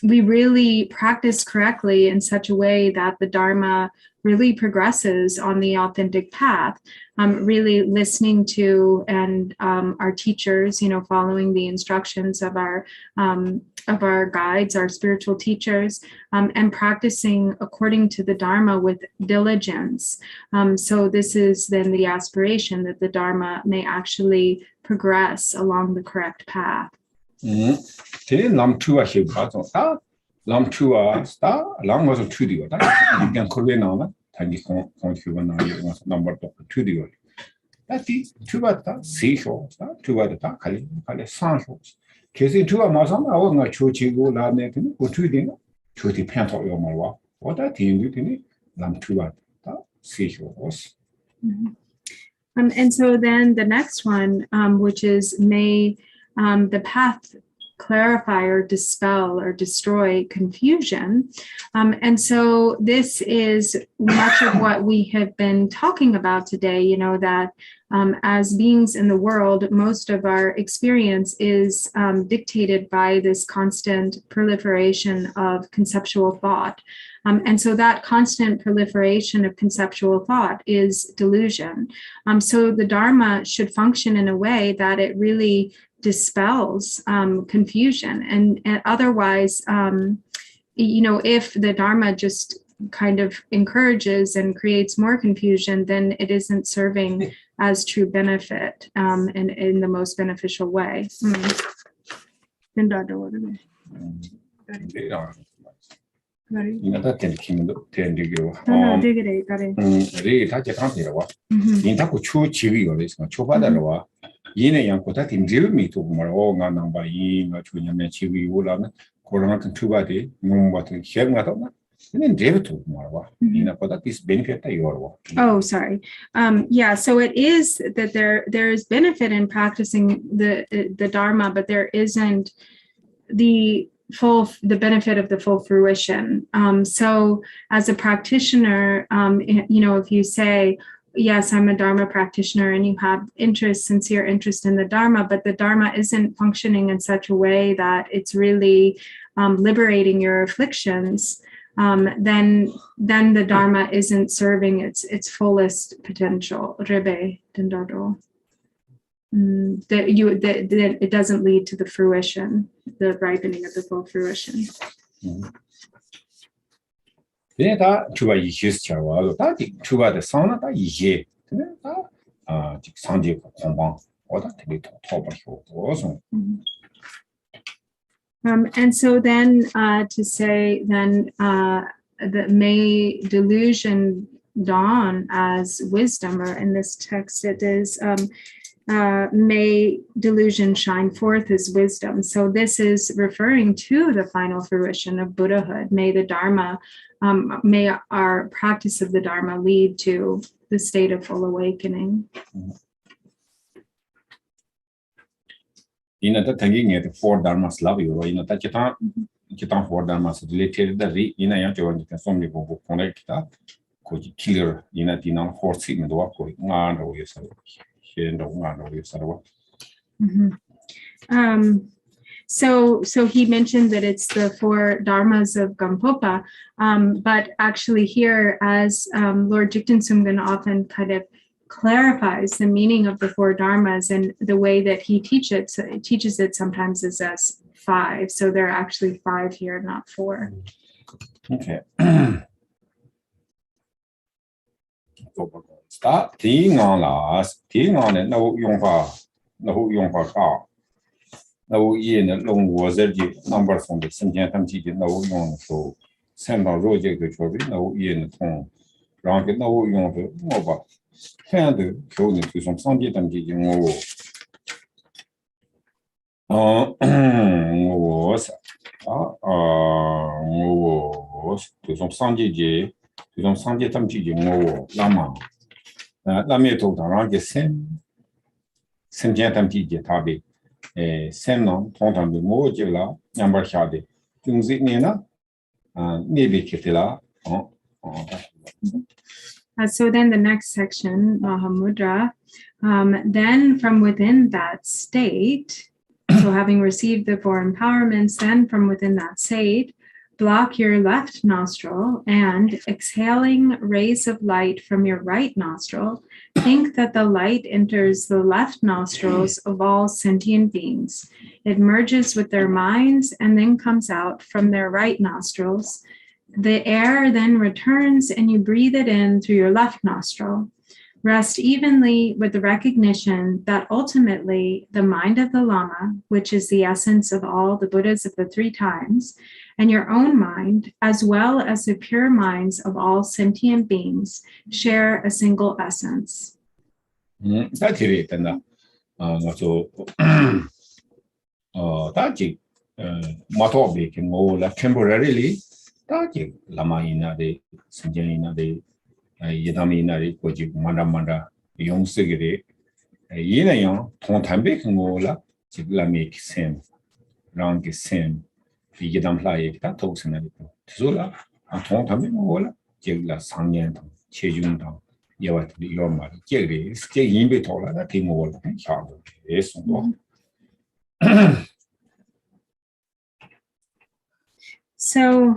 we really practice correctly in such a way that the Dharma really progresses on the authentic path, really listening to and our teachers, following the instructions of our guides, our spiritual teachers, and practicing according to the Dharma with diligence. So this is then the aspiration that the Dharma may actually progress along the correct path. Today, Lam Chua Lam Chua Star, Lam was a studio. You can call it now. Thank you, number of studio. That is Chubata, seashore, Chubata, Kali, Sanshores. Kissing to a Mazam, I was not Chuchi go la netting, or two dinner, Chuti pant of your Malwa. What I think you can Lam Chubata, seashores. And so then the next one, which is may the path clarify or dispel or destroy confusion. And so this is much of what we have been talking about today, that as beings in the world, most of our experience is dictated by this constant proliferation of conceptual thought. And so that constant proliferation of conceptual thought is delusion. So the Dharma should function in a way that it really dispels confusion. And otherwise, if the Dharma just kind of encourages and creates more confusion, then it isn't serving as true benefit in the most beneficial way. Yine yang kota tindiu mi tu maro nga namba yi nga chunya me chiwi ulana korona kan tubade ngumbat shem nga to and then to maro ina kota this benefit yorwa. Oh, sorry. Yeah, so it is that there is benefit in practicing the Dharma, but there isn't the benefit of the full fruition. So as a practitioner, if you say, yes, I'm a Dharma practitioner, and you have sincere interest in the Dharma, but the Dharma isn't functioning in such a way that it's really liberating your afflictions, then the Dharma isn't serving its fullest potential. Rebe dendado. That it doesn't lead to the fruition, the ripening of the full fruition. 다 주가 이시스처와 다 주가의 상나다 이제 다 상제 공방 어다 되게 더버쇼 어서. And so then to say then that may delusion dawn as wisdom, or in this text it is may delusion shine forth as wisdom. So this is referring to the final fruition of Buddhahood. May the Dharma, may our practice of the Dharma lead to the state of full awakening. In the thinking the four dharmas love you, in the Chitan four dharmas related the in a young so many people connect that could killer in a dinner horse in the walk going on or So he mentioned that it's the four dharmas of Gampopa, but actually here, as Lord Jigten Sumgön often kind of clarifies the meaning of the four dharmas, and the way that he teaches it sometimes is as five. So there are actually five here, not four. Okay. Start being on last, being on it, no young car. No in the long was the number from the Simultaneous, no young so send out Roger to no in the tone. Round no young to over. Hand going to some Sunday and digging was to some Sunday to some Sunday digging lama. Let me talk around the same Simjian Tamji Tabi, Semnon, Tontam, Mojilla, number Shadi, Jungzi Nina, maybe Kitila. So then the next section, Mahamudra, then from within that state, so having received the four empowerments, then from within that state, block your left nostril and exhaling rays of light from your right nostril, think that the light enters the left nostrils of all sentient beings. It merges with their minds and then comes out from their right nostrils. The air then returns and you breathe it in through your left nostril. Rest evenly with the recognition that ultimately the mind of the Lama, which is the essence of all the Buddhas of the three times, and your own mind, as well as the pure minds of all sentient beings, share a single essence. That's it. And so, Matobi can go temporarily. Taki Lama ina de Sanjana de Yadamina de Koji Manda Young Sigiri Yina Young Tontambe Mola Chiglamik Sem Rank Sem Yadam Play Tatos and Zula and Tontambe Mola Jigla Sanyan Chejunta Yawat Yoma Jigri stay in Bitola that came over and Charlotte. Yes. So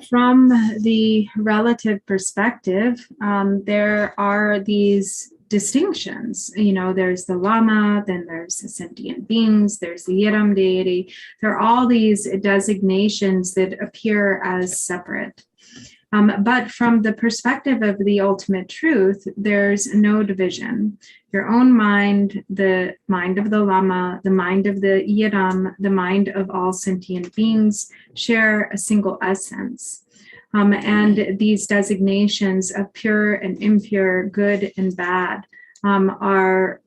from the relative perspective, there are these distinctions. You know, there's the Lama, then there's the sentient beings, there's the Yiram deity. There are all these designations that appear as separate. But from the perspective of the ultimate truth, there's no division. Your own mind, the mind of the Lama, the mind of the Yiram, the mind of all sentient beings share a single essence. And these designations of pure and impure, good and bad, are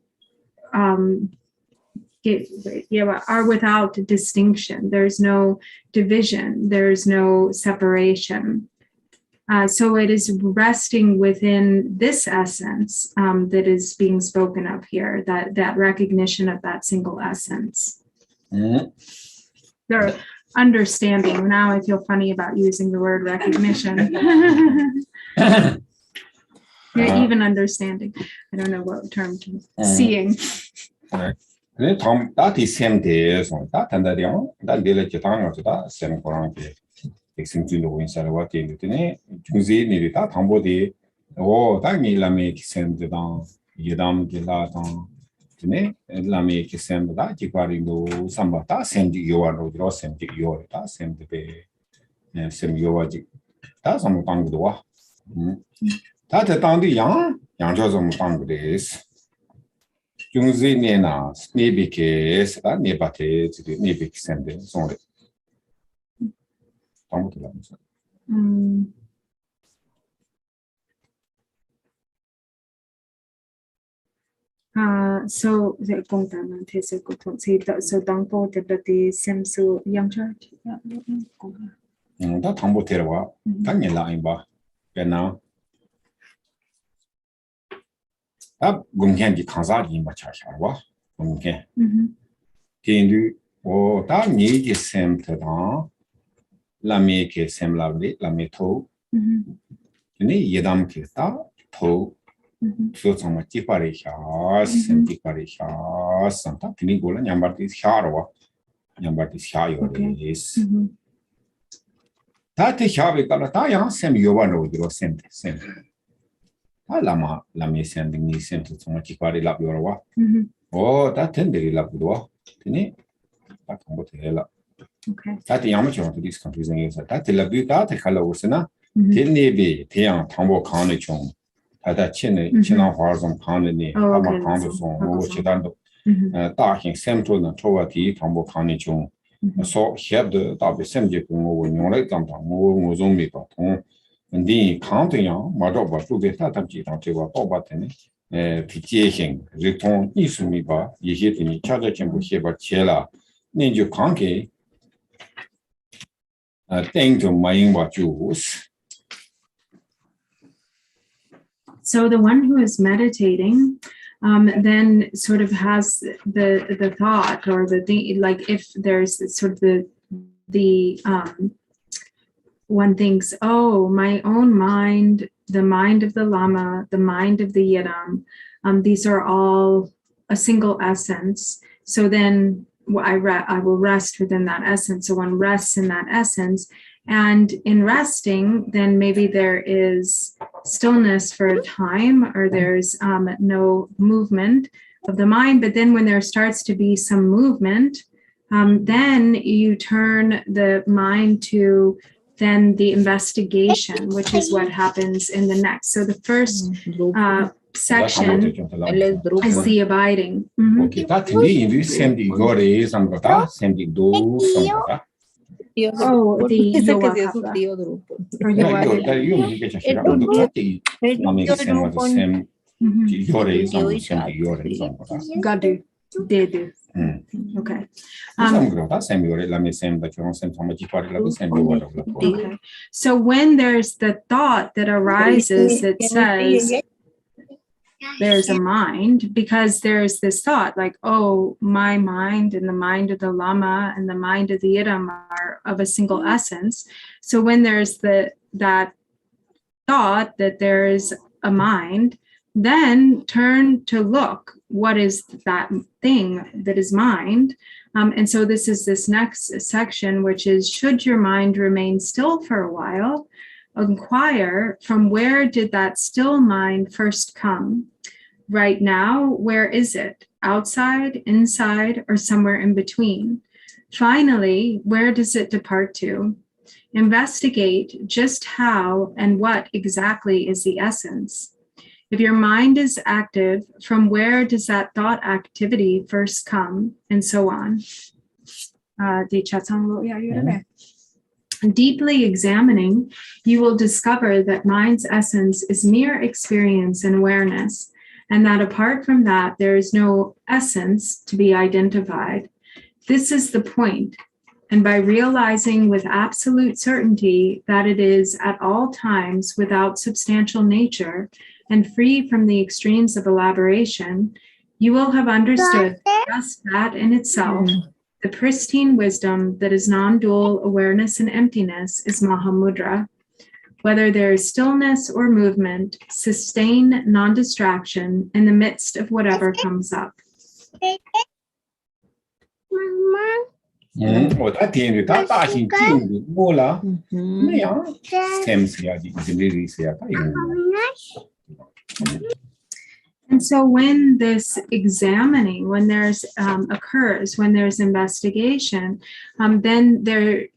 without distinction. There's no division. There's no separation. So it is resting within this essence that is being spoken of here, that recognition of that single essence. Their understanding. Now I feel funny about using the word recognition. Even understanding. I don't know what term to seeing. That is same day, so that and that young, that village that same Koran. Eximtulo in Sarawati, Junzi, Nirita, Tambodi, oh, that me la make send down, Yadam Gilatan, Tine, la make send that, Jikarindo, Sambata, send you are no send you, that send the bay, and send you are that's on Tangua. That a town the young Josam Tangres. Junzi Nena, Snibby case, that nebate, the Nibik send sorry. So the Gongdana Tese Goton say that so Dangpo the Semsu Young Church. That Tambo Terwa, Tanyela Imba, Bena. Up Gungan Kanzaki in Bachasharwa, Gungan. Tindu, or that need is same to down. La make sem lovely, la me to. Yedam Kita, to. So some Tiparishas and Tiparishas, Santa Pinigola, Yambatis Harwa, Yambatis Hayo is. That is Havikalata, Sem Yovano, your sent. Lama, la me sending me sent to some Tipari love your. Oh, that tenderly love the Tini. That's what the hell. Okay. That the amateur to this confusing is that the Labuta, the Kalosana, Tilneby, Tian, Tambo Carnichon, that China Horizon Carney, Tama Conderson, Chidando, Darking Central and Tovati, Tambo Carnichon. So he had the Dabi Semjik over Nolet Tampa, Mozumbi, and the counting Madoba to the Tataji, Tobatani, Pitiation, Return Isumiba, Yihitini, Chadachimbo Heba Chela, Ninja Conke. Thing to my Jews. So the one who is meditating then sort of has the thought or the thing, like if there's sort of the one thinks, oh, my own mind, the mind of the Lama, the mind of the Yidam, these are all a single essence. So then I will rest within that essence. So one rests in that essence. And in resting, then maybe there is stillness for a time, or there's no movement of the mind. But then when there starts to be some movement, then you turn the mind to then the investigation, which is what happens in the next. So the first section is the abiding. Okay, that indeed send the gore sambrata, send the do sambrata. Oh, the yoga kappa. Or yoga. You make it a share of the party. Nami same with the same gore sambrata. Gadu. Dedu. Okay. Okay. So when there's the thought that arises that says there's a mind, because there's this thought like, oh, my mind and the mind of the Lama and the mind of the Yidam are of a single essence. So when there's that thought that there is a mind, then turn to look, what is that thing that is mind? And so this is this next section, which is, should your mind remain still for a while, inquire from where did that still mind first come? Right now, where is it? Outside, inside, or somewhere in between? Finally, where does it depart to? Investigate just how and what exactly is the essence. If your mind is active, from where does that thought activity first come? And so on. Deeply examining, you will discover that mind's essence is mere experience and awareness, and that apart from that, there is no essence to be identified. This is the point. And by realizing with absolute certainty that it is at all times without substantial nature and free from the extremes of elaboration, you will have understood just that in itself, the pristine wisdom that is non-dual awareness and emptiness is Mahamudra. Whether there is stillness or movement, sustain non-distraction in the midst of whatever comes up. And so when this examining, when there's occurs, when there's investigation, then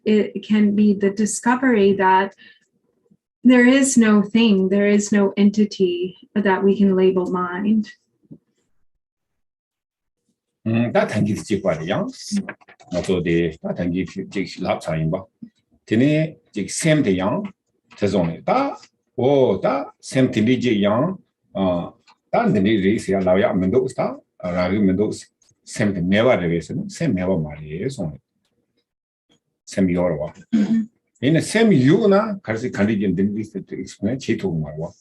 it can be the discovery that there is no thing, there is no entity that we can label mind. That can give you quite young. Also, that can give you lots of time. Tene, same the young, Tazoni, that, oh, that same thing, young, that the need is a lawyer Mendoza, Ravi Mendoza, same thing, never revision, same never marry is only. Same Yorwa. In the same Yuna, Karsi Canadian didn't to explain Chito Marwa.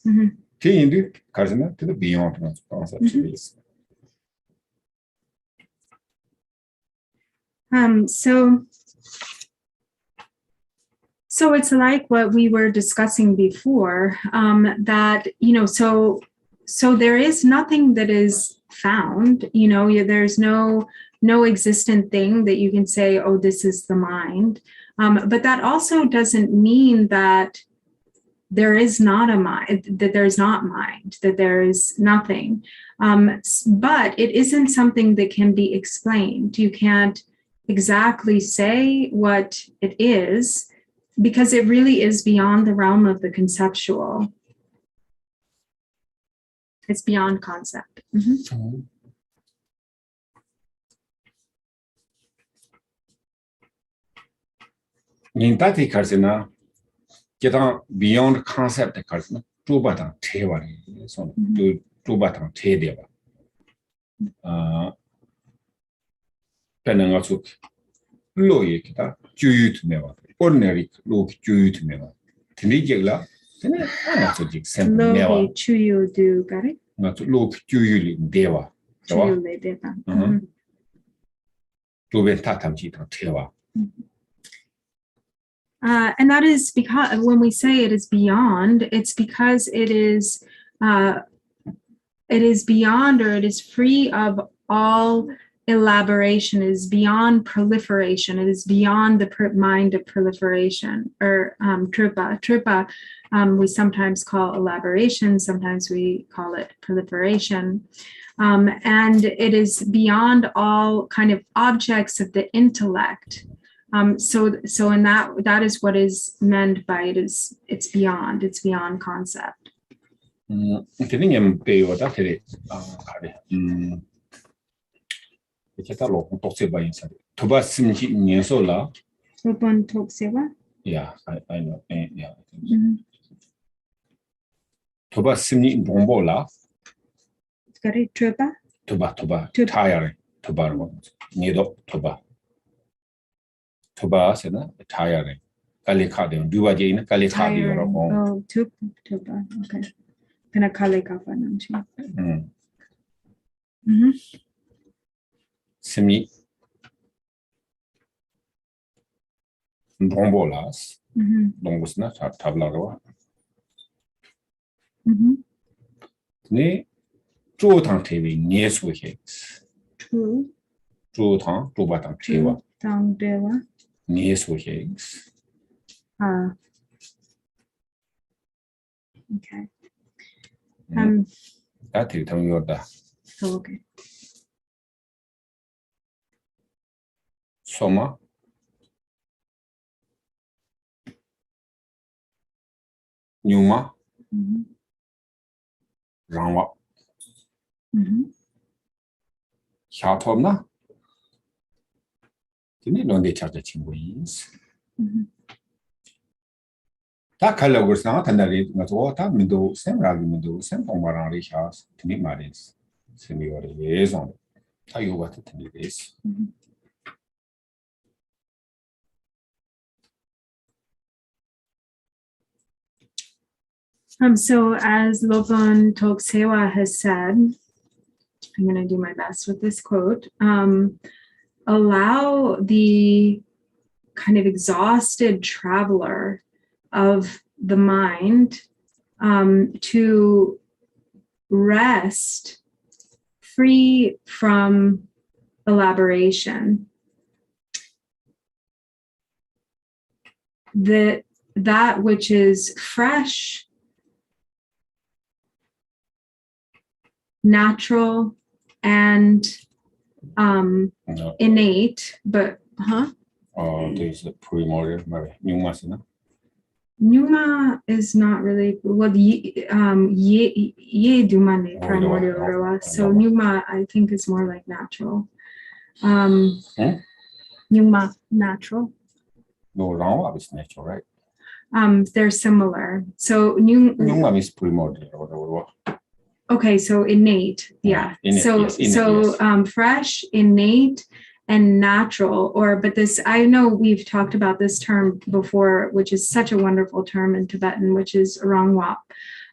He indeed, Karsina to the beyond concept. So it's like what we were discussing before, that, so there is nothing that is found, there's no existent thing that you can say, oh, this is the mind. But that also doesn't mean that there is not a mind, that there's not mind, that there is nothing. But it isn't something that can be explained. You can't exactly say what it is, because it really is beyond the realm of the conceptual. It's beyond concept. In that Karsina, get on beyond concept, Karsina, two button, Tevari, so two button, Tedeva. Penangasuk, Loyita, Juyut Meva, ordinary look Juyut Meva. Tinigla, then I'm not so send never. Chuyu do, got it? 那路就有领对吧？是吧？ 路边他们几趟车吧。 And that is because when we say it is beyond, it's because it is beyond, or it is free of all elaboration, it is beyond proliferation, it is beyond the mind of proliferation, or trupa. Trupa we sometimes call elaboration, sometimes we call it proliferation. And it is beyond all kind of objects of the intellect. So in that is what is meant by it's beyond concept. 그냥 배워다 그래. 그래. 이제 다 로고 독세 바인사. 도바 심지 녀소라. Open 독세와? Yeah, I know. Yeah. 도바 심지 봉보라. 그래, trupa? 도바. 타야래. 도바로. 니도 도바. 도바 세나 타야래. 칼리카데 두바제이나 칼리카디요라고. Oh, tuba. Okay. Kana kalikafa namchi. 심리 봉보라스. 동고스나 타블라로. 네. 조당 TV 예수해. 조당 조바당 TV. 당대와. 예수해. Okay. 다 들통이었다. Okay. 소마 뉴마 랑와 샤토나 근데 런데 찾아 친구인 다 칼라고 상 탄다리 나도 다 민도 셈라기 민도 셈 동바랑리 샤스 드니 마리스 세미오리 예존 다 요가 듣는 데스 So as Lopon Toksewa has said, I'm going to do my best with this quote, allow the kind of exhausted traveler of the mind to rest free from elaboration. That which is fresh, natural, and innate, but there's the primordial Numa. Numa is not really well. Ye dumane primordial. So Numa, I think, is more like natural. Numa, natural. No, Rama is natural, right? They're similar. So Numa is primordial. Okay, so innate, yeah. Fresh, innate, and natural, but this, I know we've talked about this term before, which is such a wonderful term in Tibetan, which is rangwap,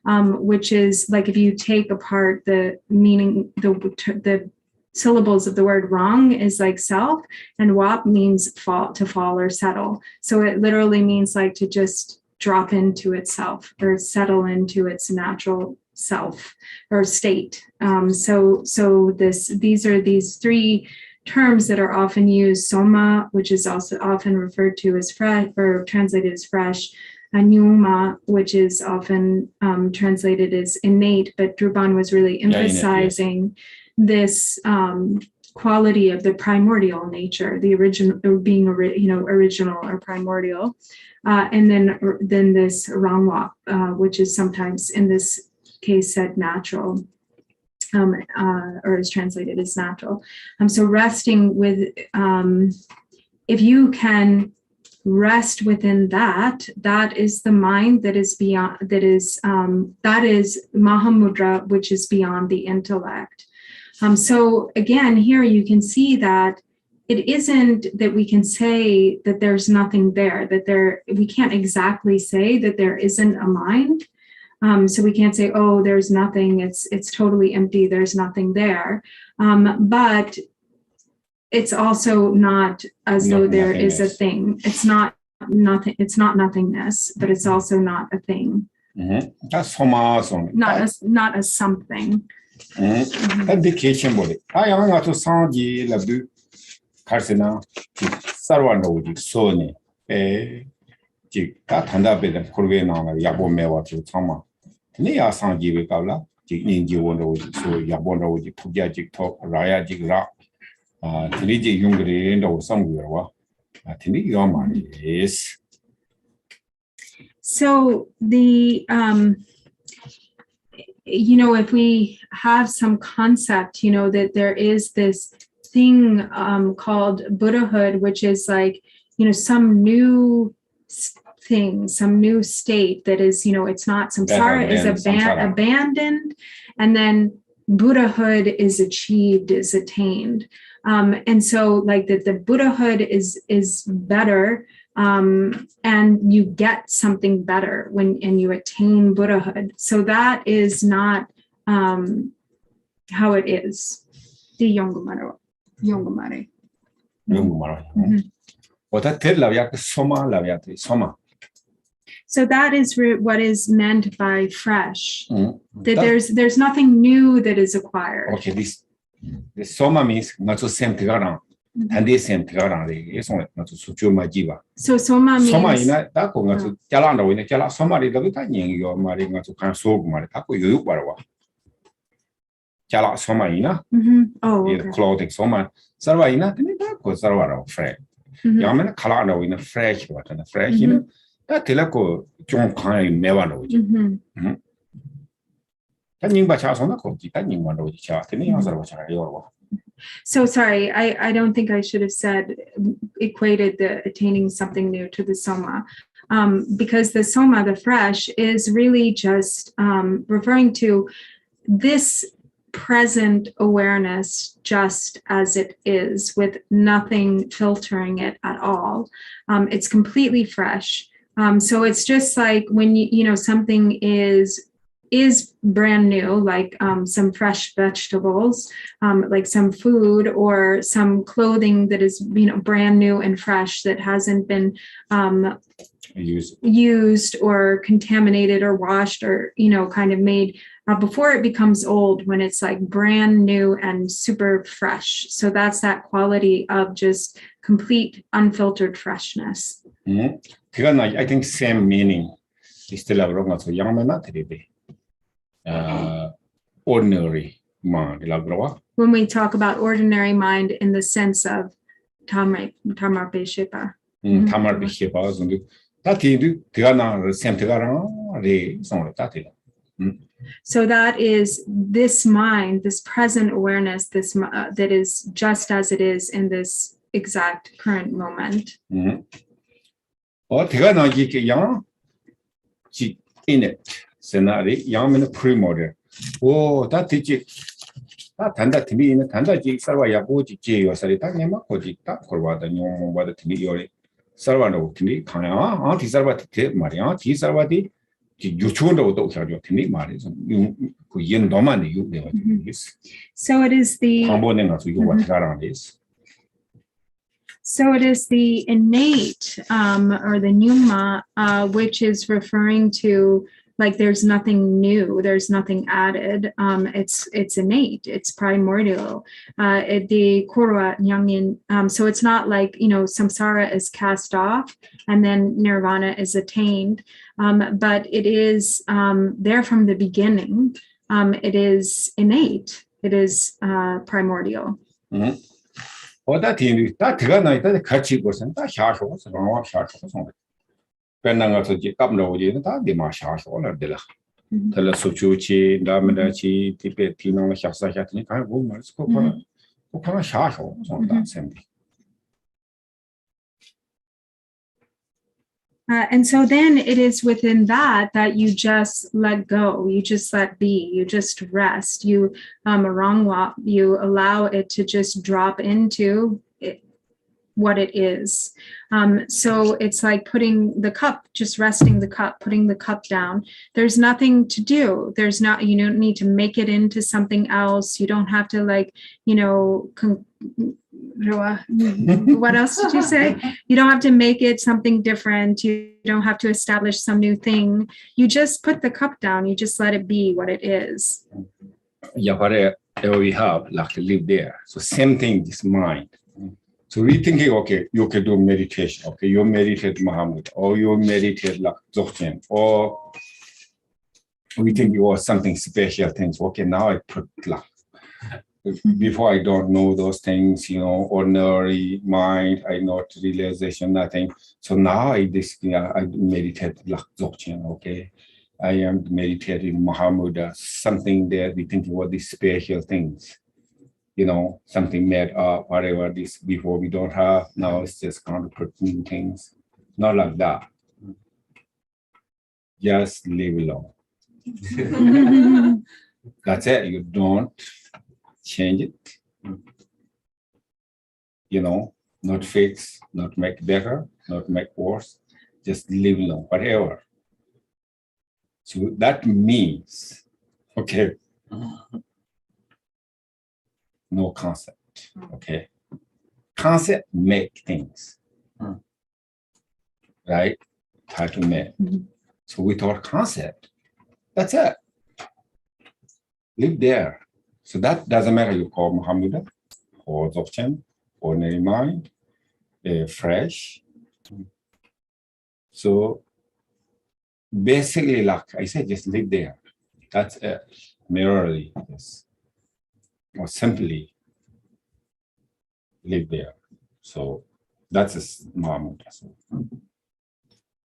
which is like if you take apart the meaning, the syllables of the word rang is like self, and wap means to fall or settle. So it literally means like to just drop into itself or settle into its natural self or state. These are these three terms that are often used: soma, which is also often referred to as fresh or translated as fresh, and nyuma, which is often translated as innate, but Drupal was really emphasizing this quality of the primordial nature, the original, or being original or primordial, and then this rangwa, which is sometimes in this case said natural, or is translated as natural. So resting with, if you can rest within that is the mind that is beyond, that is Mahamudra, which is beyond the intellect. So again, here you can see that it isn't that we can say that there's nothing there, we can't exactly say that there isn't a mind. So we can't say, oh, there's nothing, it's totally empty, there's nothing there. But it's also not as though there is a thing. It's not nothing, it's not nothingness, but it's also not a thing. That's somason. Not as something. Indication body. I am not to sound ye labu Karsina Sarwano Sony. That hand up with the Korean on a Yabo Mewa to Tama. Nia Sanji with Gala, Ninji Wondo, so Yabondo with the Pujajic talk, Raya Jigra, Tiniji Yungri or somewhere. Tini Yoma is. So the you know, if we have some concept, you know, that there is this thing called Buddhahood, which is like, you know, some new thing, some new state that is, you know, it's not samsara is abandoned, and then Buddhahood is achieved, is attained. And so like that the Buddhahood is better, and you get something better and you attain Buddhahood. So that is not how it is. The Yongumare. So that is what is meant by fresh. That there's nothing new that is acquired. Okay, this soma means not to same tigaran. And this same tigaran is only not to sujuma jiva. So soma means soma in that going to Jalanda in the Jala somebody the Vitanian you're marrying to console Maritaco, you barwa. Jala soma ina. Oh, clothing soma. Sarvaina, and that was Sarvaro Fred. Yaman Kalano in a fresh water and a fresh, you know. That Tilaco John Kind Mevano. So sorry, I don't think I should have said equated the attaining something new to the soma, because the soma, the fresh, is really just referring to this present awareness just as it is, with nothing filtering it at all. It's completely fresh. So it's just like when you know something is brand new, like some fresh vegetables, like some food or some clothing that is, you know, brand new and fresh, that hasn't been used or contaminated or washed or, you know, kind of made before it becomes old, when it's like brand new and super fresh. So that's that quality of just complete unfiltered freshness. I think same meaning is still a wrong to young man ordinary mind. When we talk about ordinary mind in the sense of Tamar Beshepa. Tamar Beshepa, that is same together. So that is this mind, this present awareness, this that is just as it is in this exact current moment. Or together, young in it. Scenario, young in primordial. Oh, that is that tanda to me in the Tanda G. Sarvaya Boji J or Saritania Koji, that for what the new what to me or Sarvano to me, Kana, Auntie Sarvati, Maria, Tisarvati, Juchundo, to me, Maris, you yin domani, you never use. So it is the comboning to you what around is. So it is the innate or the pneuma, which is referring to like there's nothing new, there's nothing added. It's innate, it's primordial. The korwa nyangin. So it's not like, you know, samsara is cast off and then nirvana is attained, but it is there from the beginning. It is innate. It is primordial. Or that in that together, that catchy person, that sharp was wrong sharp or something. Pendanga to Jacabno, that the Marshall or Della. Tell us Suchuchi, Damendachi, Tibetino, Shasachatni, kind of woman, Scopana sharp or that same thing. And so then it is within that you just let go, you just let be, you just rest, you you allow it to just drop into it, what it is. So it's like putting the cup, just resting the cup, putting the cup down. There's nothing to do. There's not, you don't need to make it into something else. You don't have to like, you know, what else did you say? You don't have to make it something different. You don't have to establish some new thing. You just put the cup down. You just let it be what it is. Yeah, whatever we have, like to live there. So same thing, this mind. So we thinking, okay, you can do meditation. Okay, you meditate Mahamudra, or you meditate like Dzogchen, or we think you are something special things. Okay, now I put like, before I don't know those things, you know, ordinary mind, I not realization, nothing. So now I meditate like Dzogchen, okay. I am meditating Mahamudra, something there, we think about these special things. You know, something made up, whatever this before we don't have, now it's just kind of put new things. Not like that. Just leave alone. That's it. You don't change it. You know, not fix, not make better, not make worse. Just leave alone, whatever. So that means, okay, no concept, okay? Concept make things, right? Try to make. So without concept, that's it. Live there. So that doesn't matter you call Mahamudra or Dzogchen, ordinary mind, fresh. So basically, like I said, just live there. That's it. Merely, yes. Or simply live there. So that's a Mahamudra.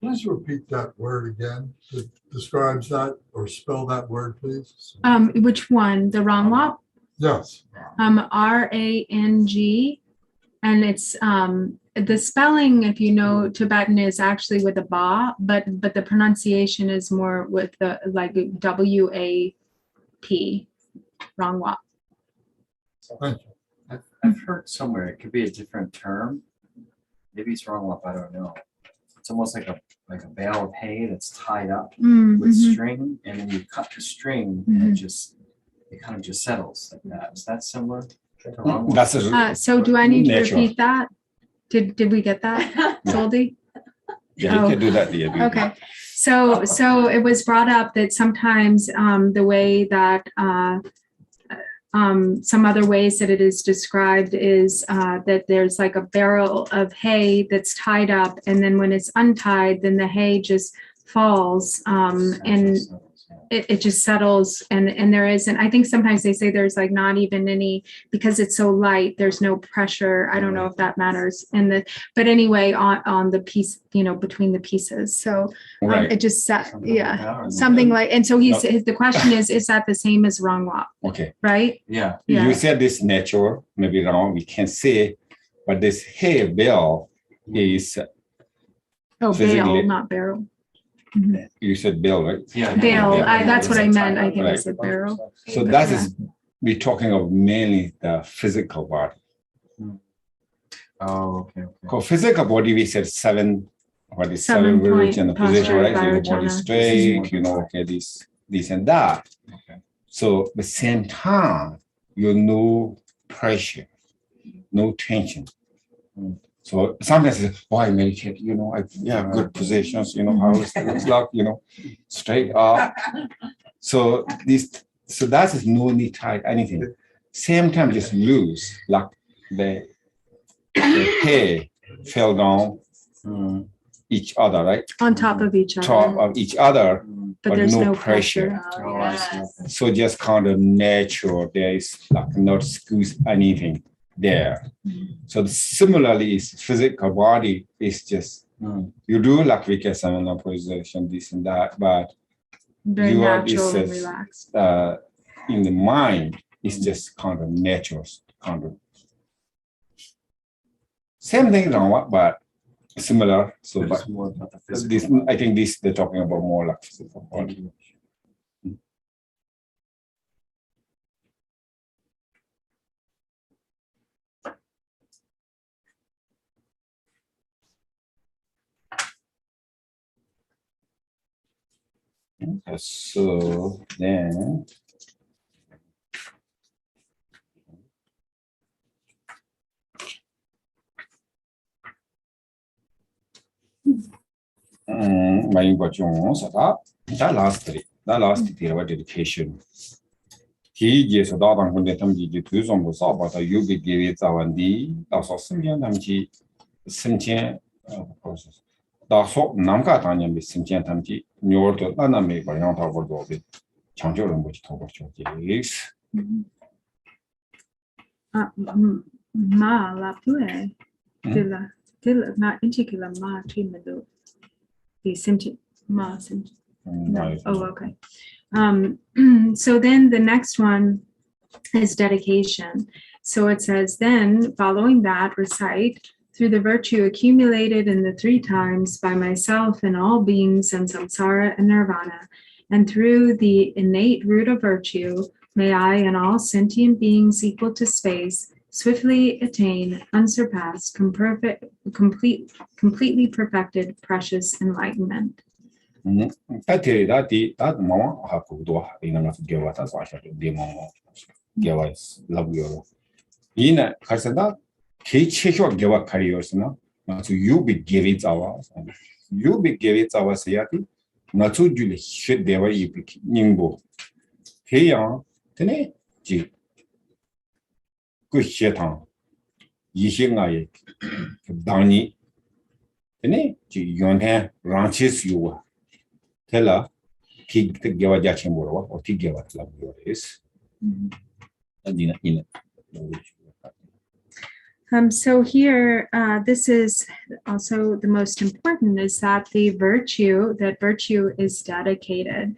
Please repeat that word again that describes that, or spell that word, please. Which one? The Rangwap? Yes. Rang, and it's the spelling, if you know Tibetan, is actually with a ba, but the pronunciation is more with the like WAP, Rangwap. Thank you. I've heard somewhere it could be a different term. Maybe it's wrong. I don't know. It's almost like a bale of hay that's tied up with string, and then you cut the string, and it kind of just settles like that. Is that similar to wrong? That's So do I need to natural. repeat that? Did we get that, Zoldy? Yeah, you can do that. Yeah, Okay. So it was brought up that sometimes the way that some other ways that it is described is that there's like a barrel of hay that's tied up, and then when it's untied, then the hay just falls and it just settles, and there isn't, I think sometimes they say there's like not even any, because it's so light, there's no pressure. I don't know if that matters but anyway, on the piece, you know, between the pieces. So right. it just set, something like, and so the question is that the same as Rangwap? Okay. Right? Yeah. You said this natural, maybe wrong, we can say, but this hay bell is Bale, not barrel. You said bell, right? Yeah. Bale, that's what I meant. I think I said barrel. So that is, we're talking of mainly the physical body. Oh, okay. For physical body, we said seven Seven versions and the point position, right? posture, Your body Vajrayana. straight, you know, okay, this and that. Okay. So the same time, you no pressure, no tension. So sometimes it's, I meditate, you know, good positions, you know, how it looks like, you know, straight up. So that is no need tight anything. Same time, just loose, like the hay fell down each other, right? On top of each other. Top of each other, but there's no pressure. So just kind of natural, there is like not squeeze anything there. So similarly, physical body is just, you do like Vikasana position, this and that, but very you are natural and relaxed. In the mind, it's just kind of natural, kind of. Same thing, but similar. So, but more about the this, physical. I think this they're talking about more like physical body. So then my questions are the last about education. He is a dog on the Tamji to some was about a you be give it our D, that's also Tamji, Simtian process. That's what Namka Tanya with Simtian Tamji, New York, Anna make by not over the Changjo which talk about your is. Ma la pue. Dilla not inchikila ma trimado. The simti ma simti. No. Oh, okay. So then the next one is dedication. So it says, then following that, recite through the virtue accumulated in the 3 times by myself and all beings and samsara and nirvana, and through the innate root of virtue, may I and all sentient beings equal to space swiftly attain unsurpassed, completely perfected, precious enlightenment. That mama have to do in enough give us as I the mama give us love you. In a Karsada, Kichio give a careers now. To you be give it ours. You be give it our sayati. Not to Julie should they were you pick Nimbo. Hey, Tene, G. Good shit on. Yishing I Dani. Tene, G. Yontan ranches you. Tell her, give a judging or to give us love yours. So here, this is also the most important, is that virtue is dedicated.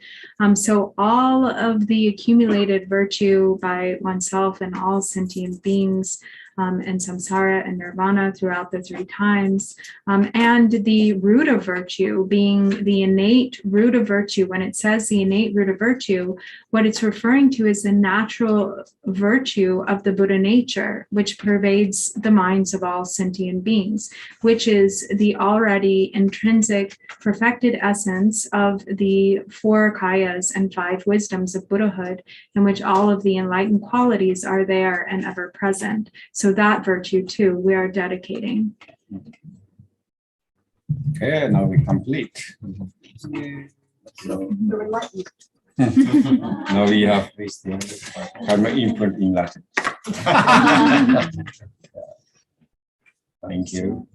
So all of the accumulated virtue by oneself and all sentient beings and samsara and nirvana throughout the 3 times, and the root of virtue being the innate root of virtue. When it says the innate root of virtue, what it's referring to is the natural virtue of the Buddha nature, which pervades the minds of all sentient beings, which is the already intrinsic perfected essence of the 4 kayas and 5 wisdoms of Buddhahood, in which all of the enlightened qualities are there and ever present. So that virtue too, we are dedicating. Okay, now we complete. Now we have karma imprint in Latin. Thank you.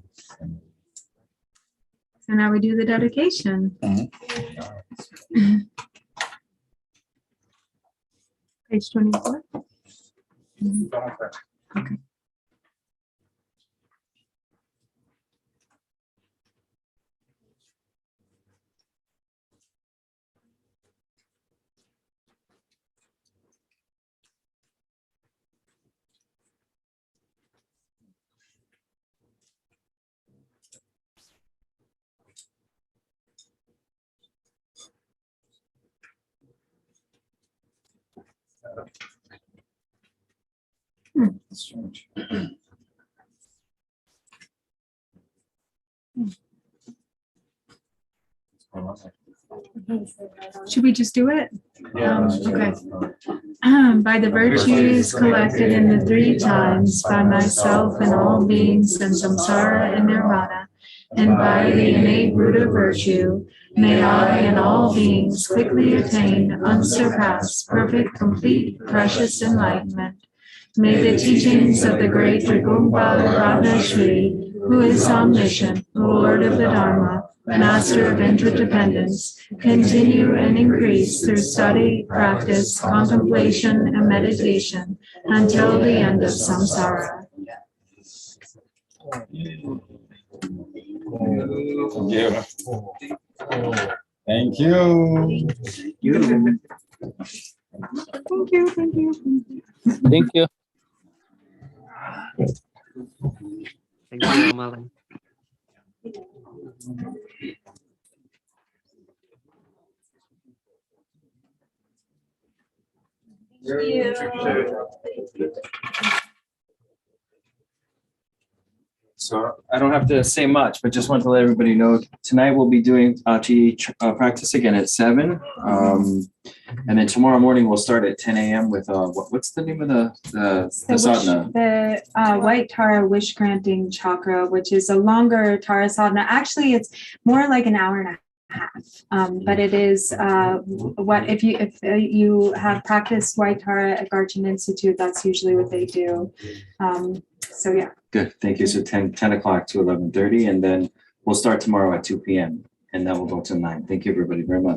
So now we do the dedication. Page 24. Okay. Strange. Should we just do it? Yeah. Okay. By the virtues collected in the 3 times by myself and all beings and samsara and nirvana, and by the innate root of virtue, may I and all beings quickly attain unsurpassed, perfect, complete, precious enlightenment. May the teachings of the great Trigungpa Ratnashri, who is omniscient, Lord of the Dharma, Master of interdependence, continue and increase through study, practice, contemplation, and meditation until the end of samsara. Yeah. Thank you. Thank you. Thank you. Thank you. Thank you, Amalan. So I don't have to say much, but just want to let everybody know, tonight we'll be doing Achi practice again at 7. And then tomorrow morning we'll start at 10 a.m. with, what's the name of the sadhana? The white Tara wish granting chakra, which is a longer Tara sadhana. Actually, it's more like an hour and a half. But it is if you have practiced white Tara at Garchin Institute, that's usually what they do. So yeah. Good, thank you. So 10 o'clock to 11:30, and then we'll start tomorrow at 2 p.m. and then we'll go to 9. Thank you, everybody, very much.